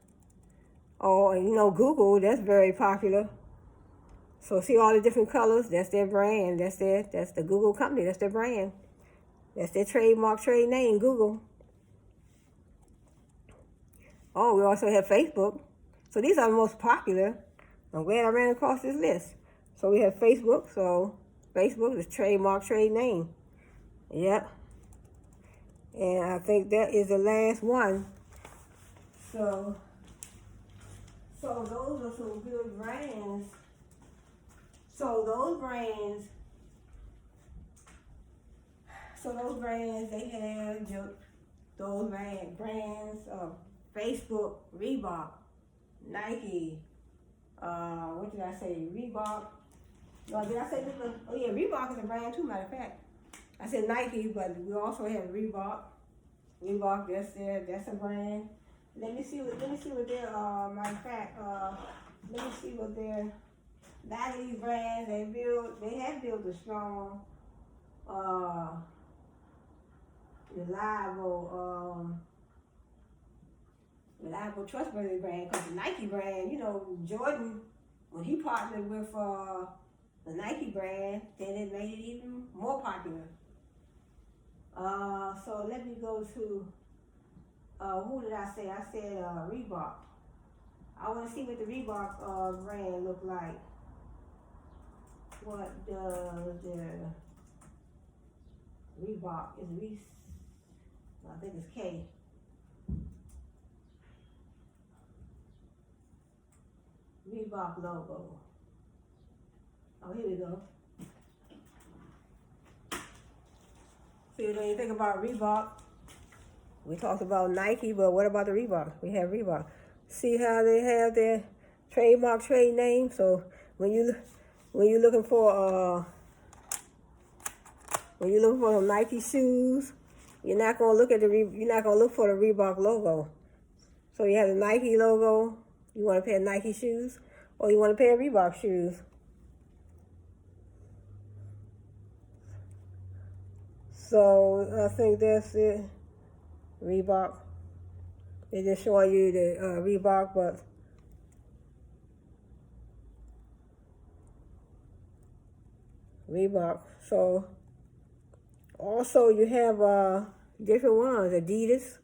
Oh, and Google, that's very popular. So see all the different colors, that's their brand. That's the Google company, that's their brand. That's their trademark trade name, Google. Oh, we also have Facebook. So these are the most popular. I'm glad I ran across this list. So we have Facebook. So Facebook is trademark trade name. Yep. And I think that is the last one. So those are some good brands. So those brands, they have those brands of Facebook, Reebok, Nike, what did I say? Reebok. No, did I say this one? Oh yeah, Reebok is a brand too, matter of fact. I said Nike, but we also have Reebok. Reebok, that's a brand. Let me see what their matter of fact, let me see what their a lot of these brands they have built a strong reliable, trustworthy brand. Because the Nike brand, Jordan, when he partnered with the Nike brand, then it made it even more popular. So let me go to, who did I say? I said Reebok. I want to see what the Reebok brand look like. What does the Reebok is? I think it's K. Reebok logo. Oh, here we go. See, when you think about Reebok, we talked about Nike, but what about the Reebok? We have Reebok. See how they have their trademark trade name? So when you're looking for some Nike shoes, you're not gonna look for the Reebok logo. So you have the Nike logo. You want a pair of Nike shoes, or you want a pair of Reebok shoes. So I think that's it. Reebok. They're just showing you the Reebok, but Reebok. So also you have different ones. Adidas,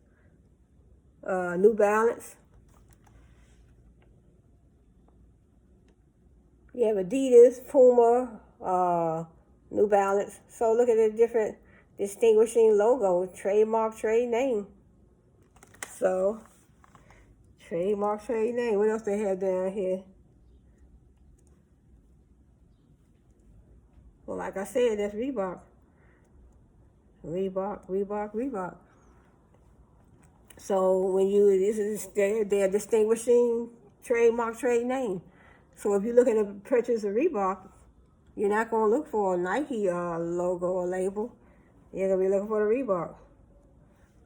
New Balance. You have Adidas, Puma, New Balance. So look at the different distinguishing logo, trademark trade name. So trademark trade name. What else they have down here? Well, like I said, that's Reebok. Reebok. So when this is their distinguishing trademark trade name. So if you're looking to purchase a Reebok, you're not going to look for a Nike logo or label. You're going to be looking for the Reebok.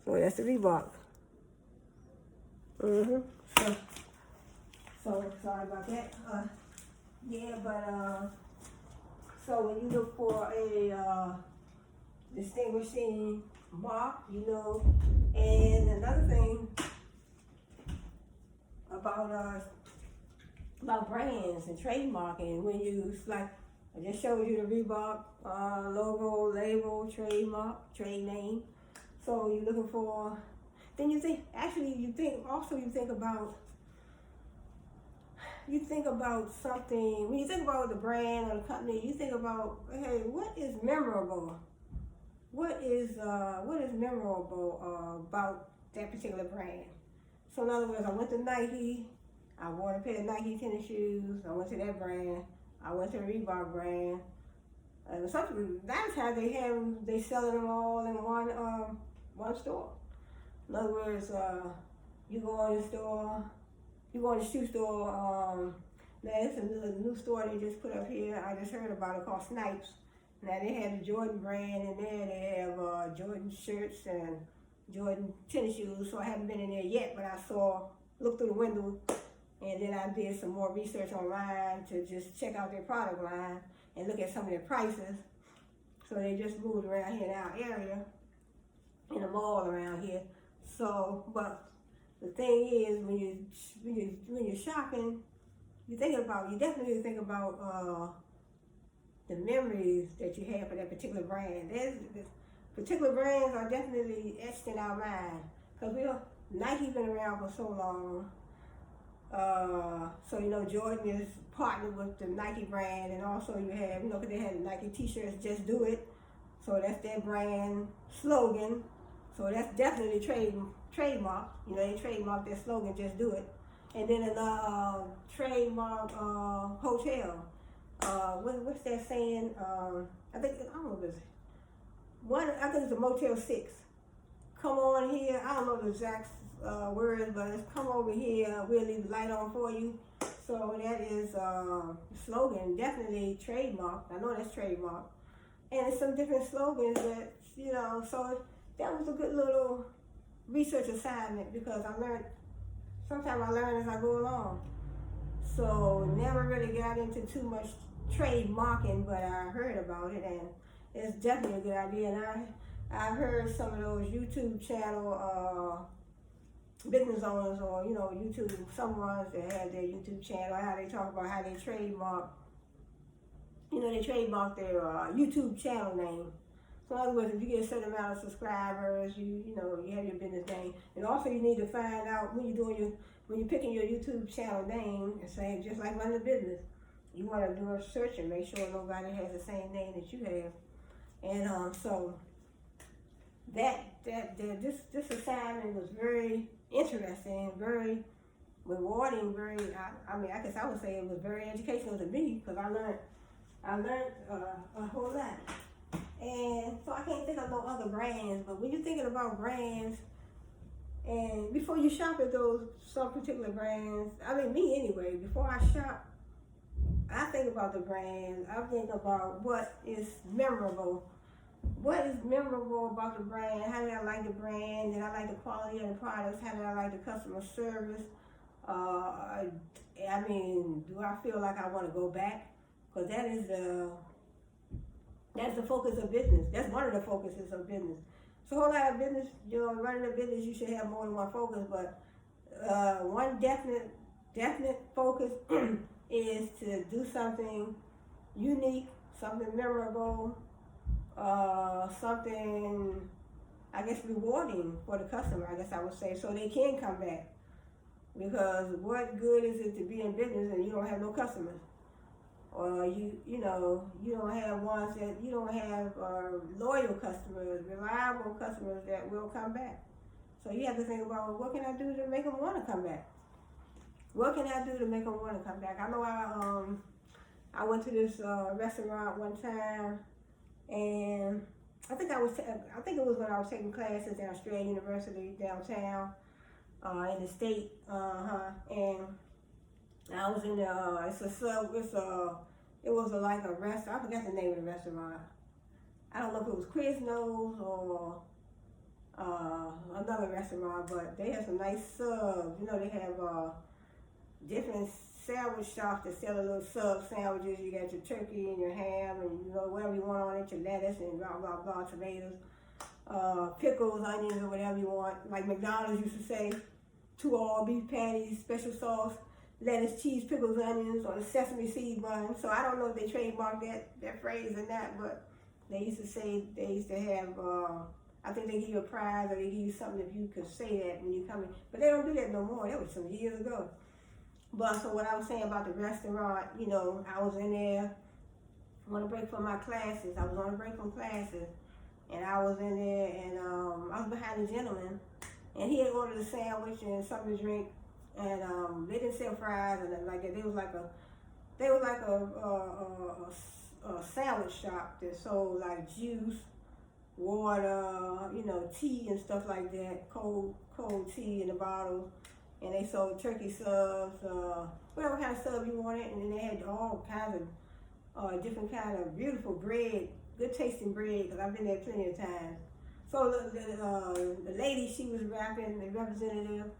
So that's the Reebok. So, sorry about that. So when you look for a distinguishing mark, and another thing about brands and trademarking, when you like, I just showed you the Reebok logo, label, trademark, trade name. So you're looking for. Then you think about something. When you think about the brand or the company, you think about, hey, what is memorable? What is memorable about that particular brand? So in other words, I went to Nike. I bought a pair of Nike tennis shoes. I went to that brand. I went to the Reebok brand. Something that's how they selling them all in one store. In other words, you go in the shoe store. Now it's a new store they just put up here. I just heard about it, called Snipes. Now they have the Jordan brand in there. They have Jordan shirts and Jordan tennis shoes. So I haven't been in there yet, but I looked through the window, and then I did some more research online to just check out their product line and look at some of their prices. So they just moved around here in our area, in the mall around here. So, but the thing is, when you're shopping, you definitely think about the memories that you have for that particular brand. Particular brands are definitely etched in our mind, because Nike's been around for so long. So Jordan is partnered with the Nike brand, and also you have, because they had Nike T-shirts, "Just Do It." So that's their brand slogan. So that's definitely trademark. They trademarked their slogan, "Just Do It." And then another trademark hotel. What's that saying? I don't know if it's one. I think it's a Motel 6. Come on here. I don't know the exact words, but it's "Come over here. We'll leave the light on for you." So that is slogan, definitely trademark. I know that's trademark. And it's some different slogans that So that was a good little research assignment, because sometimes I learn as I go along. So never really got into too much trademarking, but I heard about it, and it's definitely a good idea. And I heard some of those YouTube channel business owners, or YouTube, some ones that have their YouTube channel, how they talk about how they trademark. They trademark their YouTube channel name. So in other words, if you get a certain amount of subscribers, you have your business name. And also you need to find out when you're picking your YouTube channel name, and say, just like running a business, you want to do a search and make sure nobody has the same name that you have. And so this assignment was very interesting, very rewarding, I guess I would say it was very educational to me, because I learned a whole lot. And so I can't think of no other brands, but when you're thinking about brands, and before you shop at some particular brands, me anyway, before I shop, I think about the brand. I think about what is memorable. What is memorable about the brand? How did I like the brand? Did I like the quality of the products? How did I like the customer service? Do I feel like I want to go back? Because that's the focus of business. That's one of the focuses of business. So a whole lot of business, running a business, you should have more than one focus, but one definite focus is to do something unique, something memorable, something, I guess, rewarding for the customer, I guess I would say, so they can come back. Because what good is it to be in business and you don't have no customers? Or you don't have ones that you don't have loyal customers, reliable customers that will come back. So you have to think about, what can I do to make them want to come back? What can I do to make them want to come back? I know I went to this restaurant one time, and I think it was when I was taking classes at Australian University downtown, in the state, and I was in the, it was like a restaurant, I forgot the name of the restaurant. I don't know if it was Quiznos or another restaurant, but they have some nice subs. You know, they have different sandwich shops that sell a little sub sandwiches. You got your turkey and your ham and, you know, whatever you want on it, your lettuce and blah, blah, blah, tomatoes, pickles, onions, or whatever you want. Like McDonald's used to say, 2 all beef patties, special sauce, lettuce, cheese, pickles, onions, or the sesame seed bun. So I don't know if they trademarked that phrase or not, but they used to say, they used to have, I think they give you a prize or they give you something if you could say that when you come in. But they don't do that no more. That was some years ago. But so what I was saying about the restaurant, you know, I was in there on a break from my classes. I was on a break from classes. And I was in there and I was behind a gentleman. And he had ordered a sandwich and something to drink. And they didn't sell fries and nothing like that. They was like a sandwich shop that sold like juice, water, you know, tea and stuff like that, cold tea in the bottles, and they sold turkey subs, whatever kind of sub you wanted, and then they had all kinds of different kind of beautiful bread, good tasting bread, because I've been there plenty of times. So the lady, she was wrapping, the representative,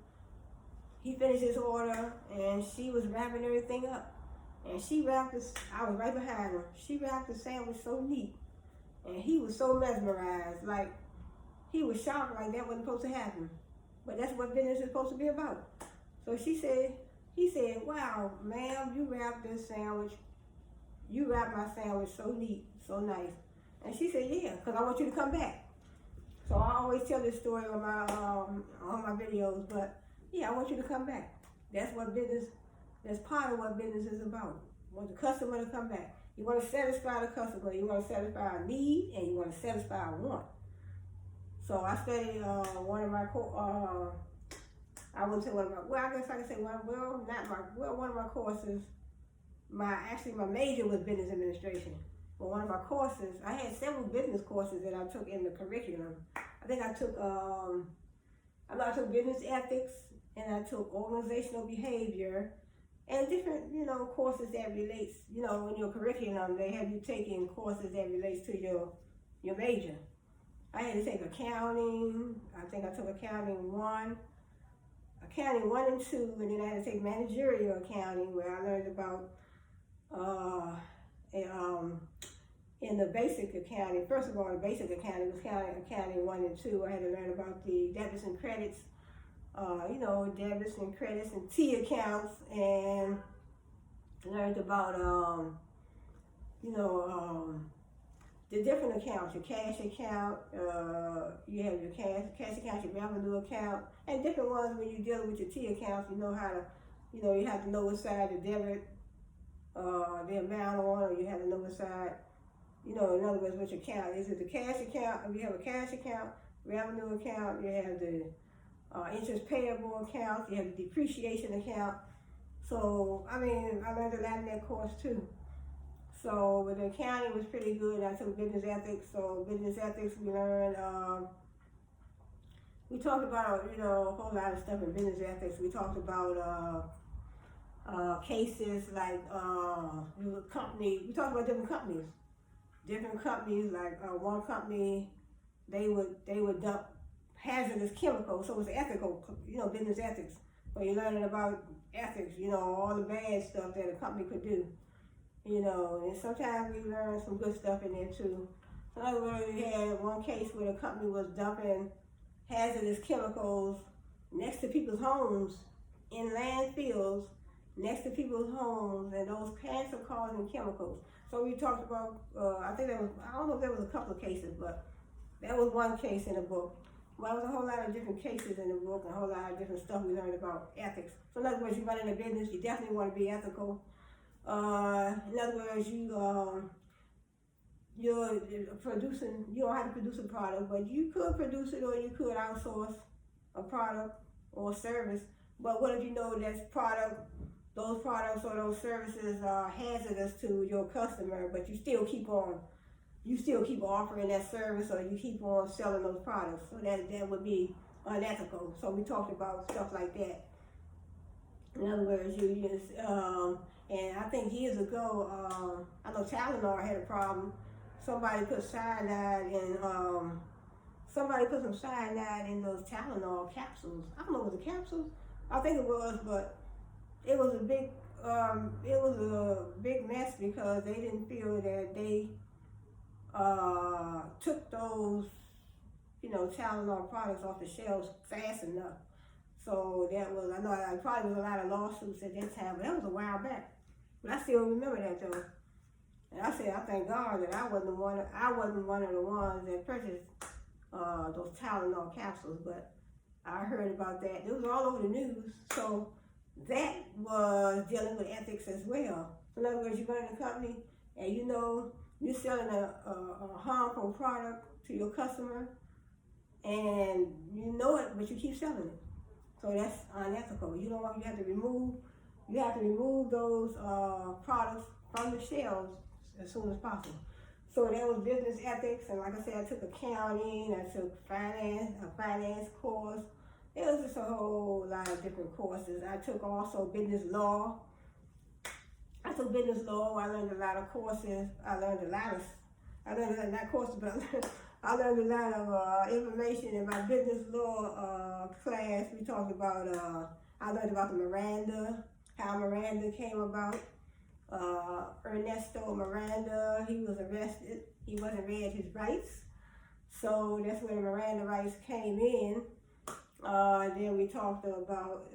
he finished his order, and she was wrapping everything up, and she wrapped this, I was right behind her, she wrapped the sandwich so neat. And he was so mesmerized, like he was shocked, like that wasn't supposed to happen. But that's what business is supposed to be about. So he said, wow, ma'am, you wrapped this sandwich, you wrapped my sandwich so neat, so nice. And she said, yeah, because I want you to come back. So I always tell this story on my videos, but yeah, I want you to come back. That's part of what business is about. I want the customer to come back. You want to satisfy the customer, you want to satisfy a need, and you want to satisfy a want. So I studied one of my I wouldn't say one of my, well, I guess I can say one of my courses, my major was business administration. But one of my courses, I had several business courses that I took in the curriculum. I think I took, I took business ethics, and I took organizational behavior, and different, you know, courses that relates, you know, in your curriculum, they have you taking courses that relates to your major. I had to take accounting, I think I took accounting 1 and 2, and then I had to take managerial accounting, where I learned about, in the basic accounting, first of all, the basic accounting was accounting 1 and 2. I had to learn about the debits and credits, you know, debits and credits and T accounts, and learned about, you know, the different accounts, your cash account, you have your cash account, your revenue account, and different ones when you're dealing with your T accounts, you know how to, you know, you have to know what side the debit, the amount on, or you have to know what side, you know, in other words, what your account is. Is it the cash account? If you have a cash account, revenue account, you have the interest payable account, you have the depreciation account. So, I mean, I learned a lot in that course too. So, with the accounting was pretty good. I took business ethics. So, business ethics, we learned, we talked about, you know, a whole lot of stuff in business ethics. We talked about cases like company. We talked about different companies. Like one company, they would dump hazardous chemicals, so it's ethical, you know, business ethics. Where you're learning about ethics, you know, all the bad stuff that a company could do, you know, and sometimes we learn some good stuff in there too. In other words, we had one case where the company was dumping hazardous chemicals next to people's homes, in landfills, next to people's homes, and those cancer-causing chemicals. So we talked about, I don't know if there was a couple of cases, but that was one case in the book. Well, there was a whole lot of different cases in the book, and a whole lot of different stuff we learned about ethics. So in other words, you run in a business, you definitely want to be ethical. In other words, you're producing, you don't have to produce a product, but you could produce it, or you could outsource a product or service. But what if you know that those products or those services are hazardous to your customer, but you still keep on you still keep offering that service or you keep on selling those products. So that would be unethical. So we talked about stuff like that. In other words, you just, and I think years ago, I know Tylenol had a problem. Somebody put cyanide in, somebody put some cyanide in those Tylenol capsules. I don't know if it was the capsules. I think it was, but it was a big mess because they didn't feel that they took those, Tylenol products off the shelves fast enough. So that was, I know I probably was a lot of lawsuits at that time, but that was a while back. But I still remember that though. And I said, I thank God that I wasn't one of the ones that purchased those Tylenol capsules, but I heard about that. It was all over the news. So that was dealing with ethics as well. So in other words, you go in a company and you're selling a harmful product to your customer and you know it, but you keep selling it. So that's unethical. You have to remove those products from the shelves as soon as possible. So that was business ethics, and like I said, I took accounting, I took a finance course. It was just a whole lot of different courses. I took also business law. I learned a lot of courses. I learned not courses, but I learned a lot of information in my business law class. We talked about, I learned about the Miranda, how Miranda came about. Ernesto Miranda, he was arrested. He wasn't read his rights. So that's where the Miranda rights came in. Then we talked about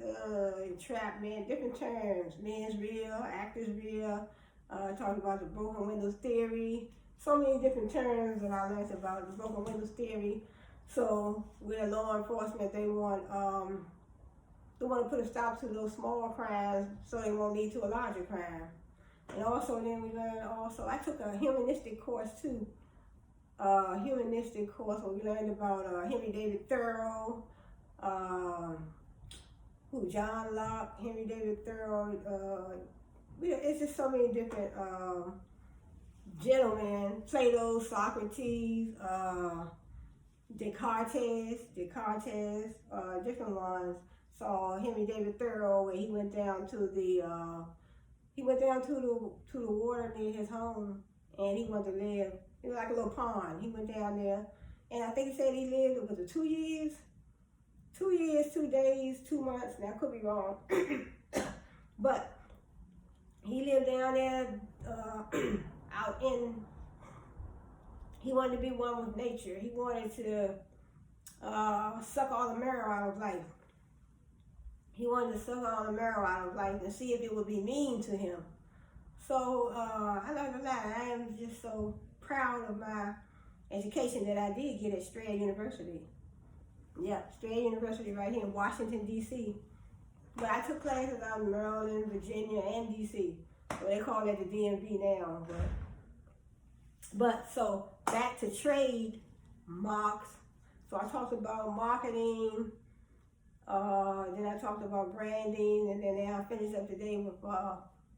entrapment, different terms, mens rea, actors rea, talked about the broken windows theory, so many different terms that I learned about the broken windows theory. So where law enforcement, they want to put a stop to those small crimes so they won't lead to a larger crime. And also then we learned I took a humanistic course too. Where we learned about Henry David Thoreau, John Locke, Henry David Thoreau. It's just so many different gentlemen, Plato, Socrates, Descartes, different ones. So Henry David Thoreau, where he went down to the water near his home, and he wanted to live. It was like a little pond. He went down there, and I think he said he lived, was it 2 years? 2 years, 2 days, 2 months. Now I could be wrong, but he lived down there he wanted to be one with nature. He wanted to suck all the marrow out of life. He wanted to suck all the marrow out of life and see if it would be mean to him. So I learned a lot. I am just so proud of my education that I did get at Strayer University. Yeah, Strayer University right here in Washington, D.C. But I took classes out in Maryland, Virginia, and D.C. So they call it the DMV now. But so back to trademarks. So I talked about marketing, then I talked about branding, and then I finished up today with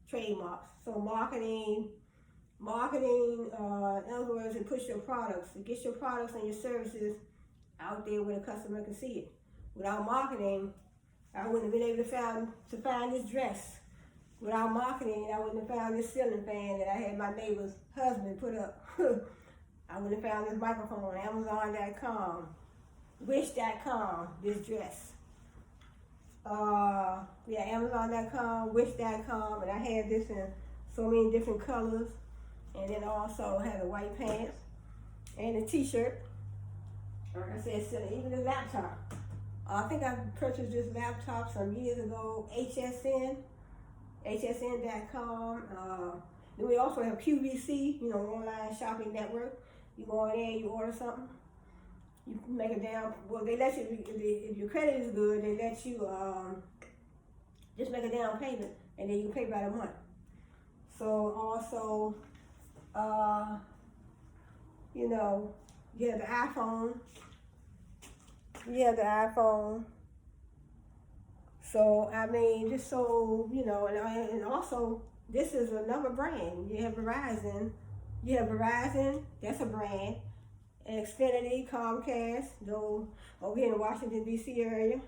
trademarks. So marketing, in other words, to push your products, to get your products and your services out there where the customer can see it. Without marketing, I wouldn't have been able to find this dress. Without marketing, I wouldn't have found this ceiling fan that I had my neighbor's husband put up. I wouldn't have found this microphone, Amazon.com, Wish.com, this dress. Amazon.com, Wish.com, and I had this in so many different colors. And then also had the white pants and a t-shirt. Like I said, even the laptop. I think I purchased this laptop some years ago, hsn.com. Then we also have QVC, online shopping network. You go in there, you order something, you make a down, they let you, if your credit is good, they let you just make a down payment, and then you can pay by the month. So also, you have the iPhone. So, just so, and also, this is another brand. You have Verizon, You have Verizon, that's a brand. Xfinity, Comcast, those over here in the Washington D.C. area.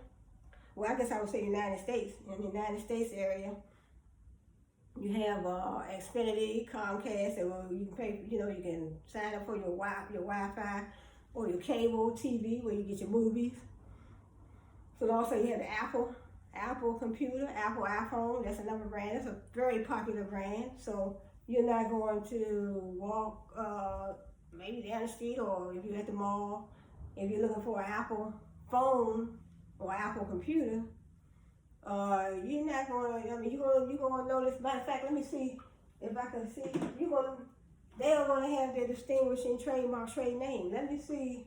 Well, I guess I would say United States. In the United States area, you have Xfinity, Comcast, and you can pay. You know, you can sign up for your Wi-Fi, or your cable TV where you get your movies. So also you have the Apple computer, Apple iPhone. That's another brand. That's a very popular brand. So you're not going to walk maybe down the street, or if you're at the mall, if you're looking for an Apple phone or Apple computer, you're not going to, I mean, you're going to notice. Matter of fact, let me see if I can see. They are going to have their distinguishing trademark trade name. Let me see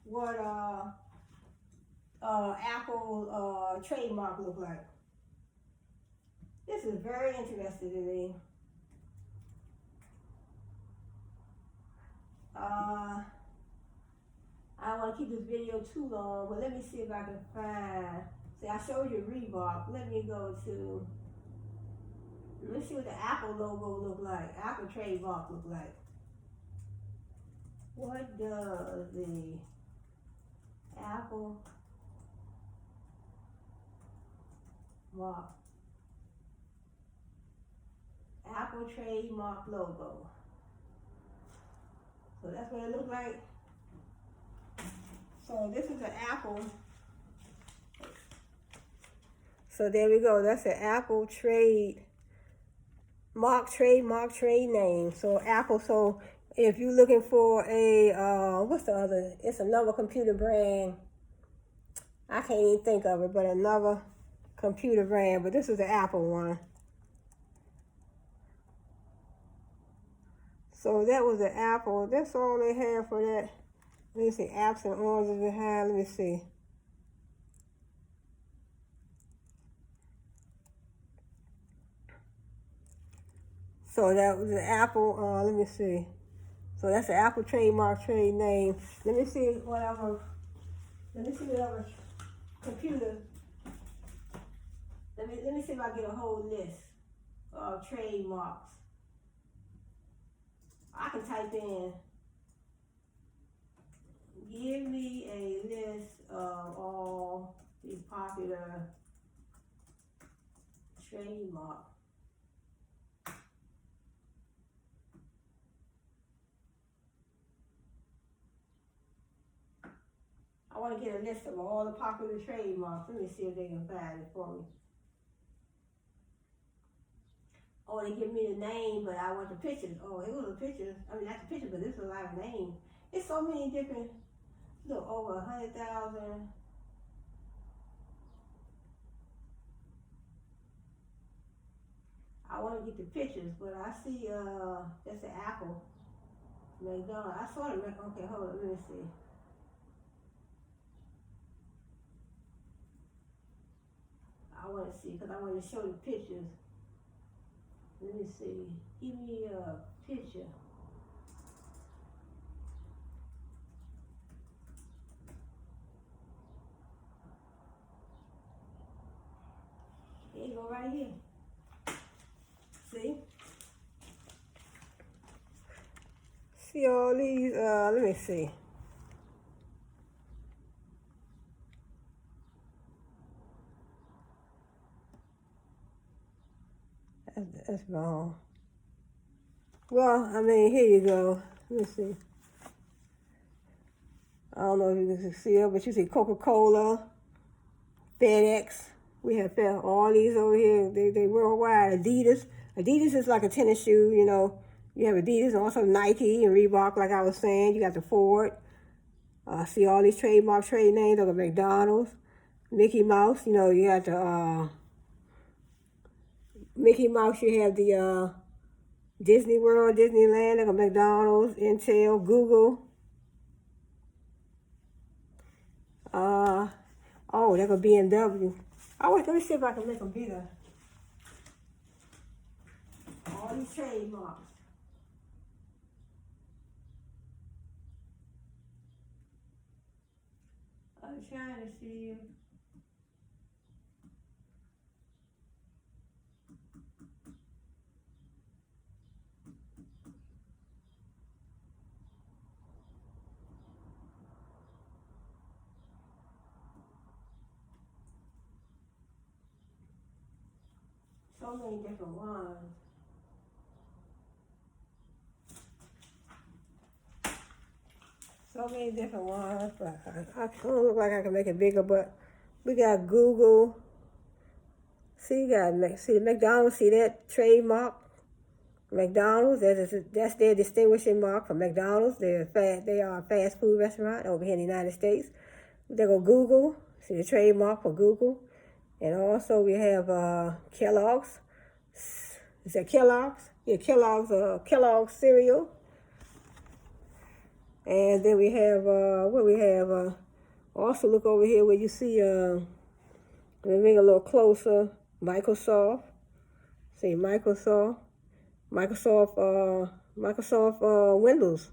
what Apple trademark look like. This is very interesting to me. I don't want to keep this video too long, but let me see if I can find. See, I showed you Reebok. Let me see what the Apple logo look like. Apple trademark look like. What does the Apple mark? Apple trademark logo. So that's what it looks like. So this is an Apple. So there we go. That's an Apple trademark trade name. So Apple. So if you're looking for a what's the other? It's another computer brand. I can't even think of it, but another computer brand. But this is the Apple one. So that was the Apple. That's all they have for that. Let me see, apps and oranges they have. Let me see. So that was the Apple. Let me see. So that's the Apple trademark trade name. Let me see what other computer. Let me see if I get a whole list of trademarks. I can type in. Give me a list of all the popular trademarks. I want to get a list of all the popular trademarks. Let me see if they can find it for me. Oh, they give me the name, but I want the pictures. Oh, it was the pictures. I mean, not the pictures, but there's a lot of names. It's so many different. Look, over 100,000. I want to get the pictures, but I see that's the Apple, McDonald's. I saw it. Okay, hold on. Let me see. I want to see because I want to show the pictures. Let me see. Give me a picture. Here you go, right here. See? See all these, let me see. That's wrong. Well, I mean, here you go. Let me see. I don't know if you can see it, but you see Coca-Cola, FedEx. We have all these over here. They worldwide. Adidas. Adidas is like a tennis shoe, you know. You have Adidas and also Nike and Reebok, like I was saying. You got the Ford. See all these trademark trade names. Look at McDonald's. Mickey Mouse, you know, you got the Mickey Mouse. You have the Disney World, Disneyland, like a McDonald's, Intel, Google. Oh, that's a BMW. Let me see if I can make them bigger. All these trademarks. I'm trying to see. so many different ones. So many different ones, but I don't look like I can make it bigger, but we got Google. See, see the McDonald's, see that trademark? McDonald's, that's their distinguishing mark for McDonald's. They are a fast food restaurant over here in the United States. They go Google, see the trademark for Google. And also we have Kellogg's. Is that Kellogg's? Yeah, Kellogg's cereal. And then we have, also look over here where you see, let me bring a little closer, Microsoft. See, Microsoft Windows.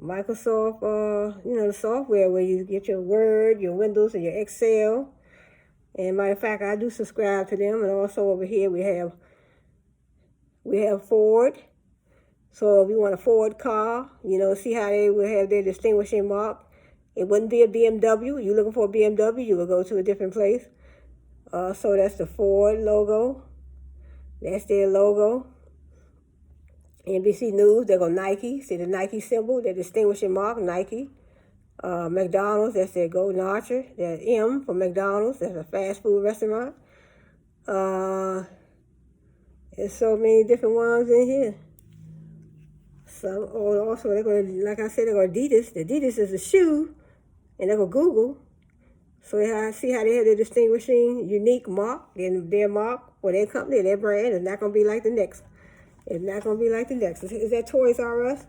Microsoft, the software where you get your Word, your Windows, and your Excel. And matter of fact, I do subscribe to them. And also over here we have Ford. So if you want a Ford car, see how they would have their distinguishing mark. It wouldn't be a BMW. You're looking for a BMW, you would go to a different place. So that's the Ford logo. That's their logo. NBC News, they go Nike. See the Nike symbol, their distinguishing mark, Nike. McDonald's, that's their golden archer. There's M for McDonald's, that's a fast food restaurant. There's so many different ones in here. Also, they're going, like I said, they're going Adidas. The Adidas is a shoe, and they're going Google. So see how they have their distinguishing, unique mark, and their mark for their company, their brand is not going to be like the next. It's not going to be like the next. Is that Toys R Us?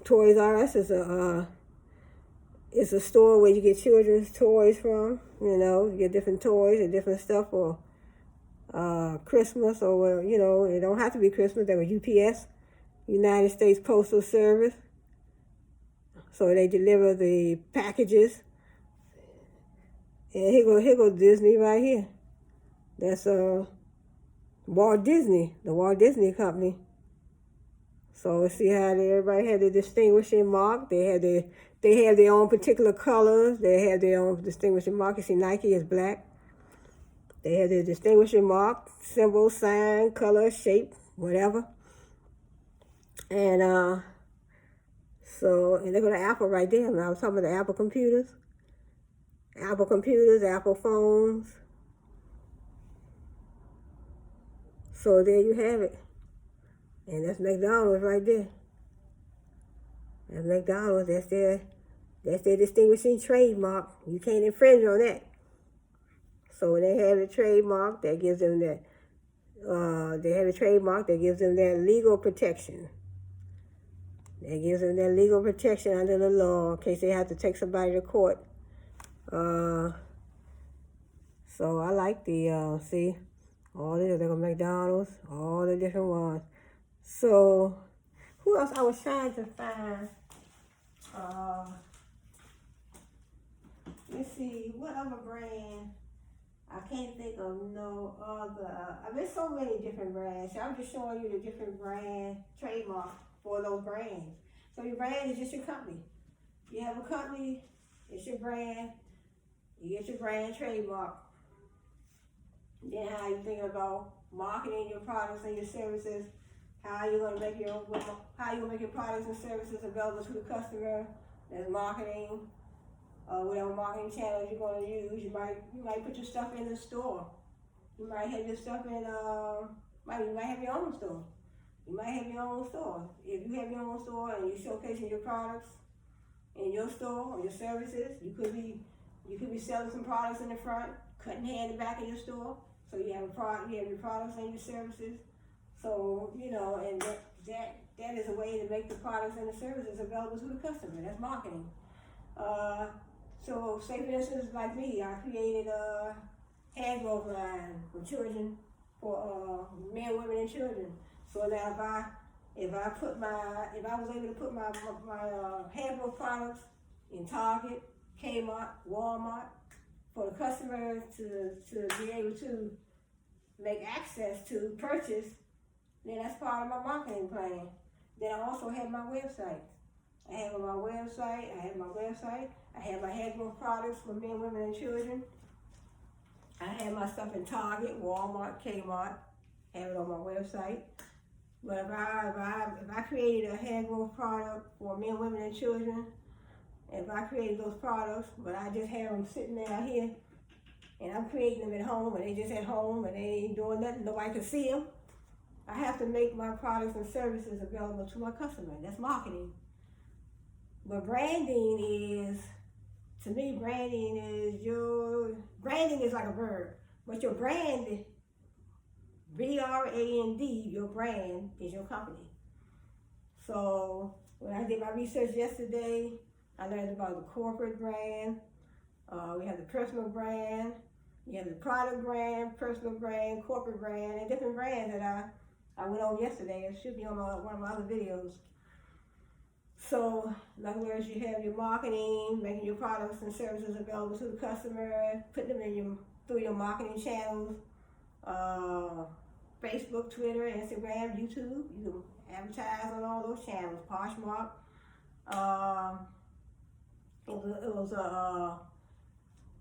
Toys R Us is a store where you get children's toys from. You get different toys and different stuff for Christmas, or it don't have to be Christmas. They were UPS, United States Postal Service. So they deliver the packages. And here go Disney right here. That's Walt Disney, the Walt Disney Company. So see how everybody had their distinguishing mark. They have their own particular colors. They have their own distinguishing mark. You see Nike is black. They have their distinguishing mark, symbol, sign, color, shape, whatever. And and they go to Apple right there. And I was talking about the Apple computers, Apple phones. So there you have it. And that's McDonald's right there. That's McDonald's. That's their distinguishing trademark. You can't infringe on that. So when they have a trademark, that gives them that. They have a trademark that gives them that legal protection. That gives them that legal protection under the law in case they have to take somebody to court. So I like the see. All the different McDonald's, all the different ones. So, who else? I was trying to find, let's see, what other brand? I can't think of no other. There's so many different brands. So I'm just showing you the different brand trademark for those brands. So your brand is just your company. You have a company, it's your brand. You get your brand trademark. Then how you thinking about marketing your products and your services, how you gonna make your products and services available to the customer. There's marketing, whatever marketing channels you're gonna use. You might put your stuff in the store. You might have your stuff in you might have your own store. You might have your own store. If you have your own store and you're showcasing your products in your store or your services, you could be selling some products in the front, cutting hair in the back of your store. So you have your products and your services. So, and that is a way to make the products and the services available to the customer. That's marketing. So say for instance, like me, I created a hand glove line for children, for men, women, and children. So now if I was able to put my hand glove products in Target, Kmart, Walmart, for the customer to be able to make access to purchase, then that's part of my marketing plan. Then I also have my website. I have my handmade products for men, women, and children. I have my stuff in Target, Walmart, Kmart, have it on my website. But if I created a hair growth product for men, women, and children, if I created those products, but I just have them sitting there out here, and I'm creating them at home, and they just at home, and they ain't doing nothing, nobody can see them, I have to make my products and services available to my customer. That's marketing. But branding is, to me, branding is like a verb. But your brand, B-R-A-N-D, your brand is your company. So when I did my research yesterday, I learned about the corporate brand. We have the personal brand. You have the product brand, personal brand, corporate brand, and different brands that I went on yesterday. It should be on one of my other videos. So, in other words, you have your marketing, making your products and services available to the customer, putting them through your marketing channels, Facebook, Twitter, Instagram, YouTube. You can advertise on all those channels. Poshmark.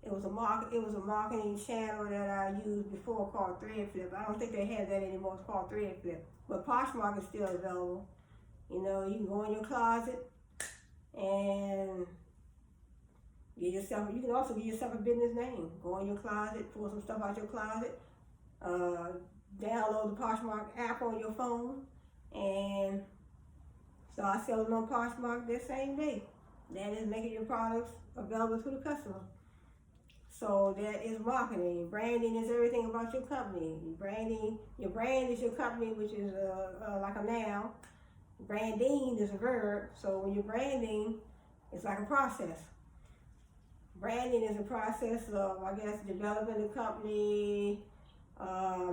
It was a marketing channel that I used before called Threadflip. I don't think they have that anymore. It's called Threadflip. But Poshmark is still available. You know, you can go in your closet and you can also give yourself a business name. Go in your closet, pull some stuff out your closet, download the Poshmark app on your phone, and start selling on Poshmark that same day. That is making your products available to the customer. So that is marketing. Branding is everything about your company. Your brand is your company, which is like a noun. Branding is a verb. So when you're branding, it's like a process. Branding is a process of, I guess, developing the company,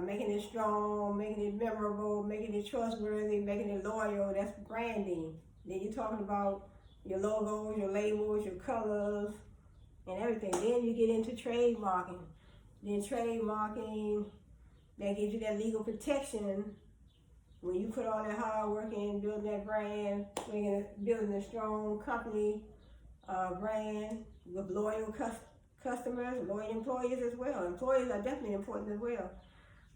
making it strong, making it memorable, making it trustworthy, making it loyal. That's branding. Then you're talking about your logos, your labels, your colors, and everything. Then you get into trademarking. Then trademarking, that gives you that legal protection when you put all that hard work in building that brand, building a strong company brand with loyal customers, loyal employees as well. Employees are definitely important as well.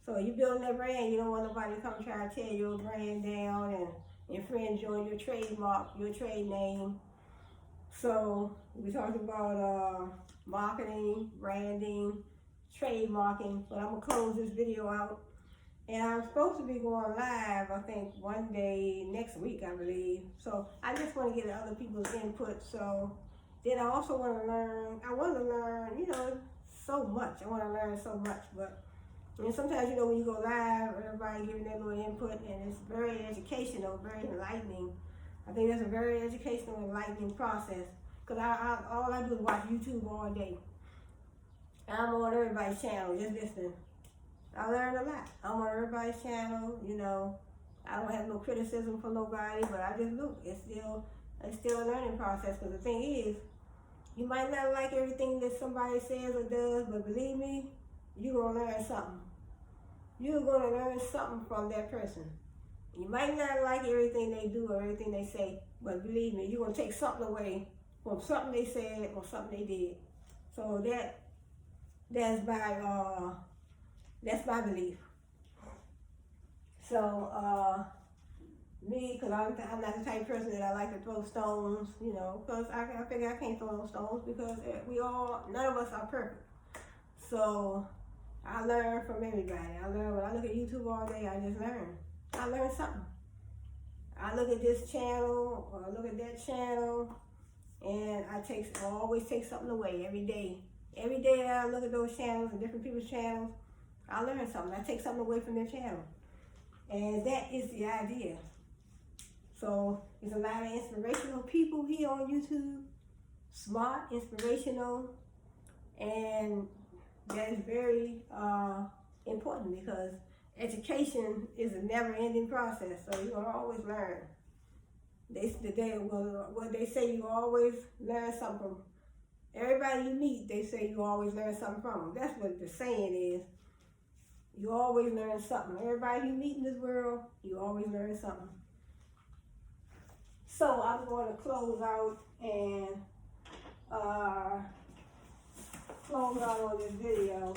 So you building that brand, you don't want nobody to come try to tear your brand down and infringe on your trademark, your trade name. So we talked about marketing, branding, trademarking, but I'm gonna close this video out. And I'm supposed to be going live, I think, one day next week, I believe. So I just want to get other people's input. So then I also want to learn, you know, so much. I want to learn so much. But sometimes, you know, when you go live, everybody giving their little input, and it's very educational, very enlightening. I think that's a very educational, enlightening process. Because all I do is watch YouTube all day. I'm on everybody's channel, just listening. I learned a lot. I'm on everybody's channel, you know. I don't have no criticism for nobody, but I just look. It's still a learning process. Because the thing is, you might not like everything that somebody says or does, but believe me, you're going to learn something. You're going to learn something from that person. You might not like everything they do or everything they say, but believe me, you're going to take something away from something they said or something they did. So that's my belief. So, me, because I'm not the type of person that I like to throw stones, you know, because I figure I can't throw no stones because none of us are perfect. So, I learn from everybody. When I look at YouTube all day, I just learn. I learn something. I look at this channel or I look at that channel, and I always take something away every day. Every day I look at those channels and different people's channels, I learn something. I take something away from their channel. And that is the idea. So there's a lot of inspirational people here on YouTube. Smart, inspirational, and that is very important because education is a never-ending process. So you're gonna always learn. What they say, you always learn something from. Everybody you meet, they say you always learn something from them. That's what the saying is. You always learn something. Everybody you meet in this world, you always learn something. So I'm going to close out and close out on this video.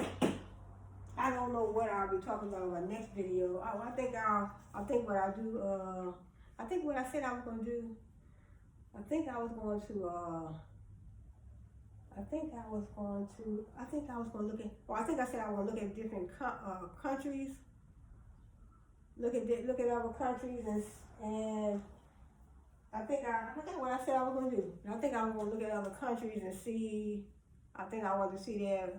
I don't know what I'll be talking about in my next video. I think what I do, I think what I said I was going to do, I think I was going to look at, well, I think I said I want to look at different countries, look at other countries, and I think what I said I was going to do. I think I was going to look at other countries and see, I think I want to see their,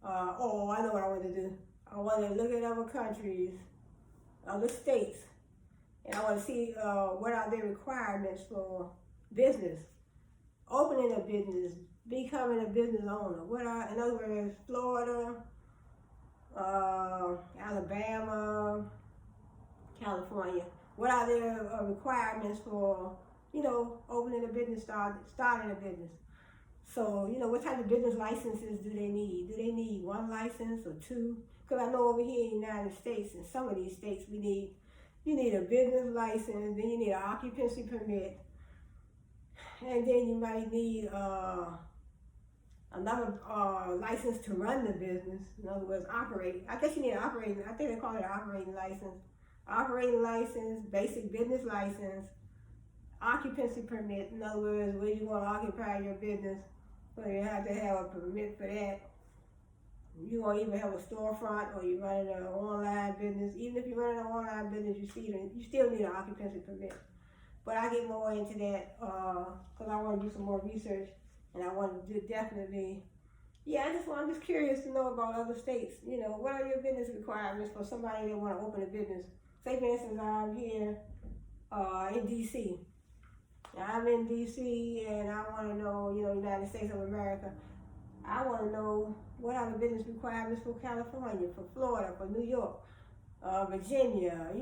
I know what I want to do. I want to look at other countries, other states, and I want to see what are their requirements for business, opening a business, becoming a business owner. What are, in other words, Florida, Alabama, California. What are their requirements for, opening a business, starting a business? So, what type of business licenses do they need? Do they need one license or two? Because I know over here in the United States, in some of these states, you need a business license, then you need an occupancy permit, and then you might need another license to run the business. In other words, operate. I guess you need an operating, I think they call it an operating license. Operating license, basic business license, occupancy permit. In other words, where you want to occupy your business. So you have to have a permit for that. You want to even have a storefront, or you're running an online business. Even if you're running an online business, you still need an occupancy permit. But I get more into that because I want to do some more research, and I want to do definitely. Yeah, I'm just curious to know about other states. What are your business requirements for somebody that want to open a business? Say, for instance, I'm here in D.C. I'm in D.C. and I want to know, United States of America. I want to know what are the business requirements for California, for Florida, for New York, Virginia.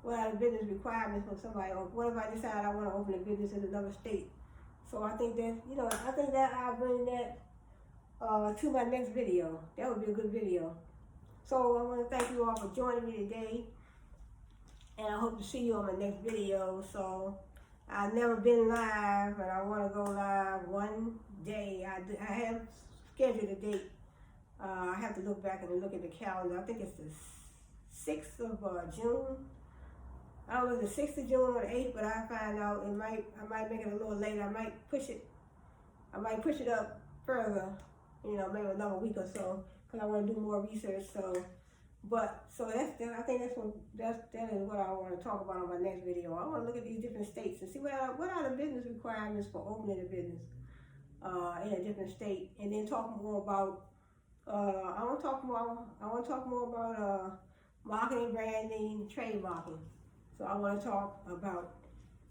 What are the business requirements for somebody? Or what if I decide I want to open a business in another state? So I think that I'll bring that to my next video. That would be a good video. So I want to thank you all for joining me today, and I hope to see you on my next video. So I've never been live, and I want to go live one day. I have scheduled a date. I have to look back and look at the calendar. I think it's the 6th of June. I don't know if it's the 6th of June or the 8th, but I find out I might make it a little later. I might push it up further, maybe another week or so, because I want to do more research. So that's that. I think that is what I want to talk about on my next video. I want to look at these different states and see what are the business requirements for opening a business in a different state, and then talk more about. I want to talk more about marketing, branding, trademarking. So I want to talk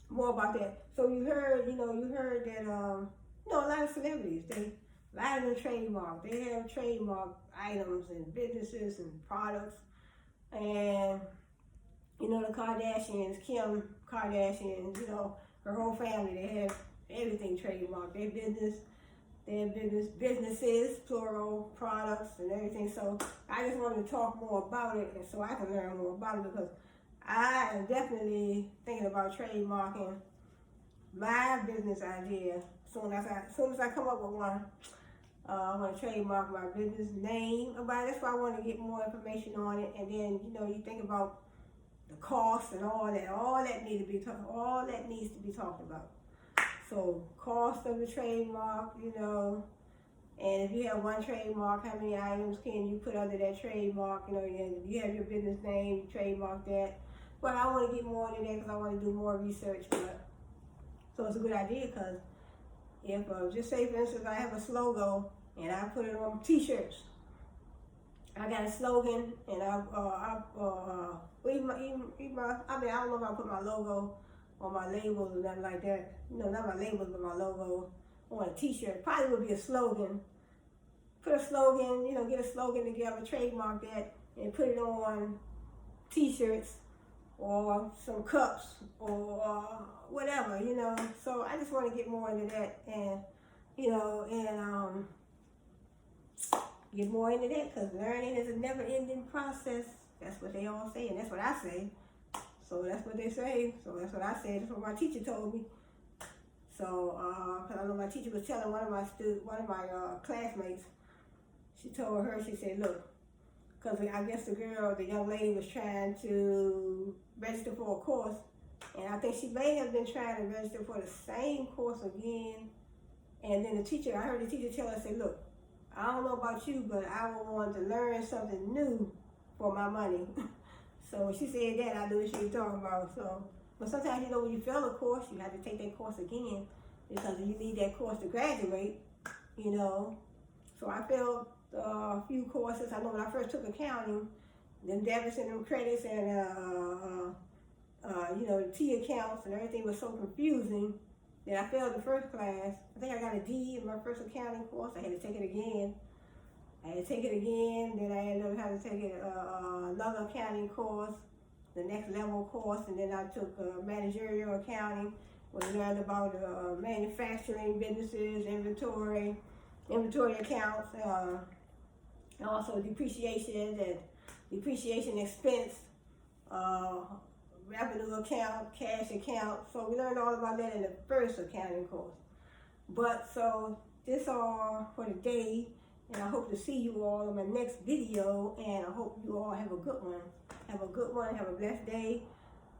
more about that. So you heard that a lot of celebrities, a lot of them trademark. They have trademark items and businesses and products. And the Kardashians, Kim Kardashian, her whole family, they have everything trademarked. Businesses, plural, products and everything. So I just wanted to talk more about it, and so I can learn more about it, because I am definitely thinking about trademarking my business idea. As soon as I come up with one, I want to trademark my business name. That's why I want to get more information on it. And then you think about the cost and all that. All that needs to be talked about. So cost of the trademark, and if you have one trademark, how many items can you put under that trademark? And if you have your business name, you trademark that. But I want to get more into that because I want to do more research. So it's a good idea, because if, just say for instance, I have a slogan and I put it on t-shirts. I got a slogan, and I don't know if I put my logo on my labels or nothing like that. Not my labels, but my logo on a t-shirt. Probably would be a slogan. Put a slogan, get a slogan together, trademark that, and put it on t-shirts or some cups or whatever, So I just want to get more into that, and get more into that, because learning is a never-ending process. That's what they all say, and that's what I say. So that's what they say. So that's what I said. That's what my teacher told me. So, because I know my teacher was telling one of my classmates. She told her, she said, look, because I guess the young lady was trying to register for a course, and I think she may have been trying to register for the same course again. And then I heard the teacher tell her, say, look, I don't know about you, but I want to learn something new for my money. So when she said that, I knew what she was talking about. So, but sometimes, when you fail a course, you have to take that course again, because you need that course to graduate, So I failed a few courses. I know when I first took accounting, them debits and them credits and, the T accounts and everything was so confusing that I failed the first class. I think I got a D in my first accounting course. I had to take it again. Then I ended up having to take another accounting course, the next level course, and then I took managerial accounting, where I learned about manufacturing businesses, inventory accounts, and also depreciation expense, revenue account, cash account. So we learned all about that in the first accounting course. But so this all for today, and I hope to see you all in my next video, and I hope you all have a good one. Have a blessed day.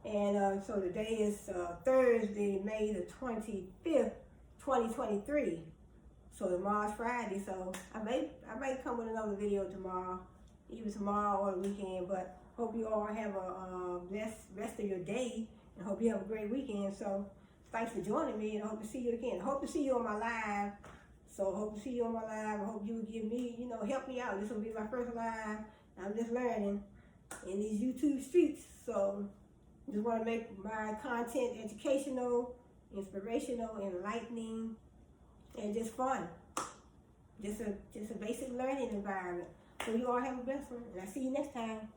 And so today is Thursday, May the 25th, 2023. So tomorrow's Friday, so I might come with another video tomorrow, either tomorrow or the weekend. But hope you all have a blessed rest of your day, and hope you have a great weekend. So thanks for joining me, and I hope to see you again. I hope to see you on my live. So hope to see you on my live. I hope you would give me, help me out. This will be my first live. I'm just learning in these YouTube streets. So just want to make my content educational, inspirational, enlightening, and just fun. Just a basic learning environment. So you all have a blessed one, and I'll see you next time.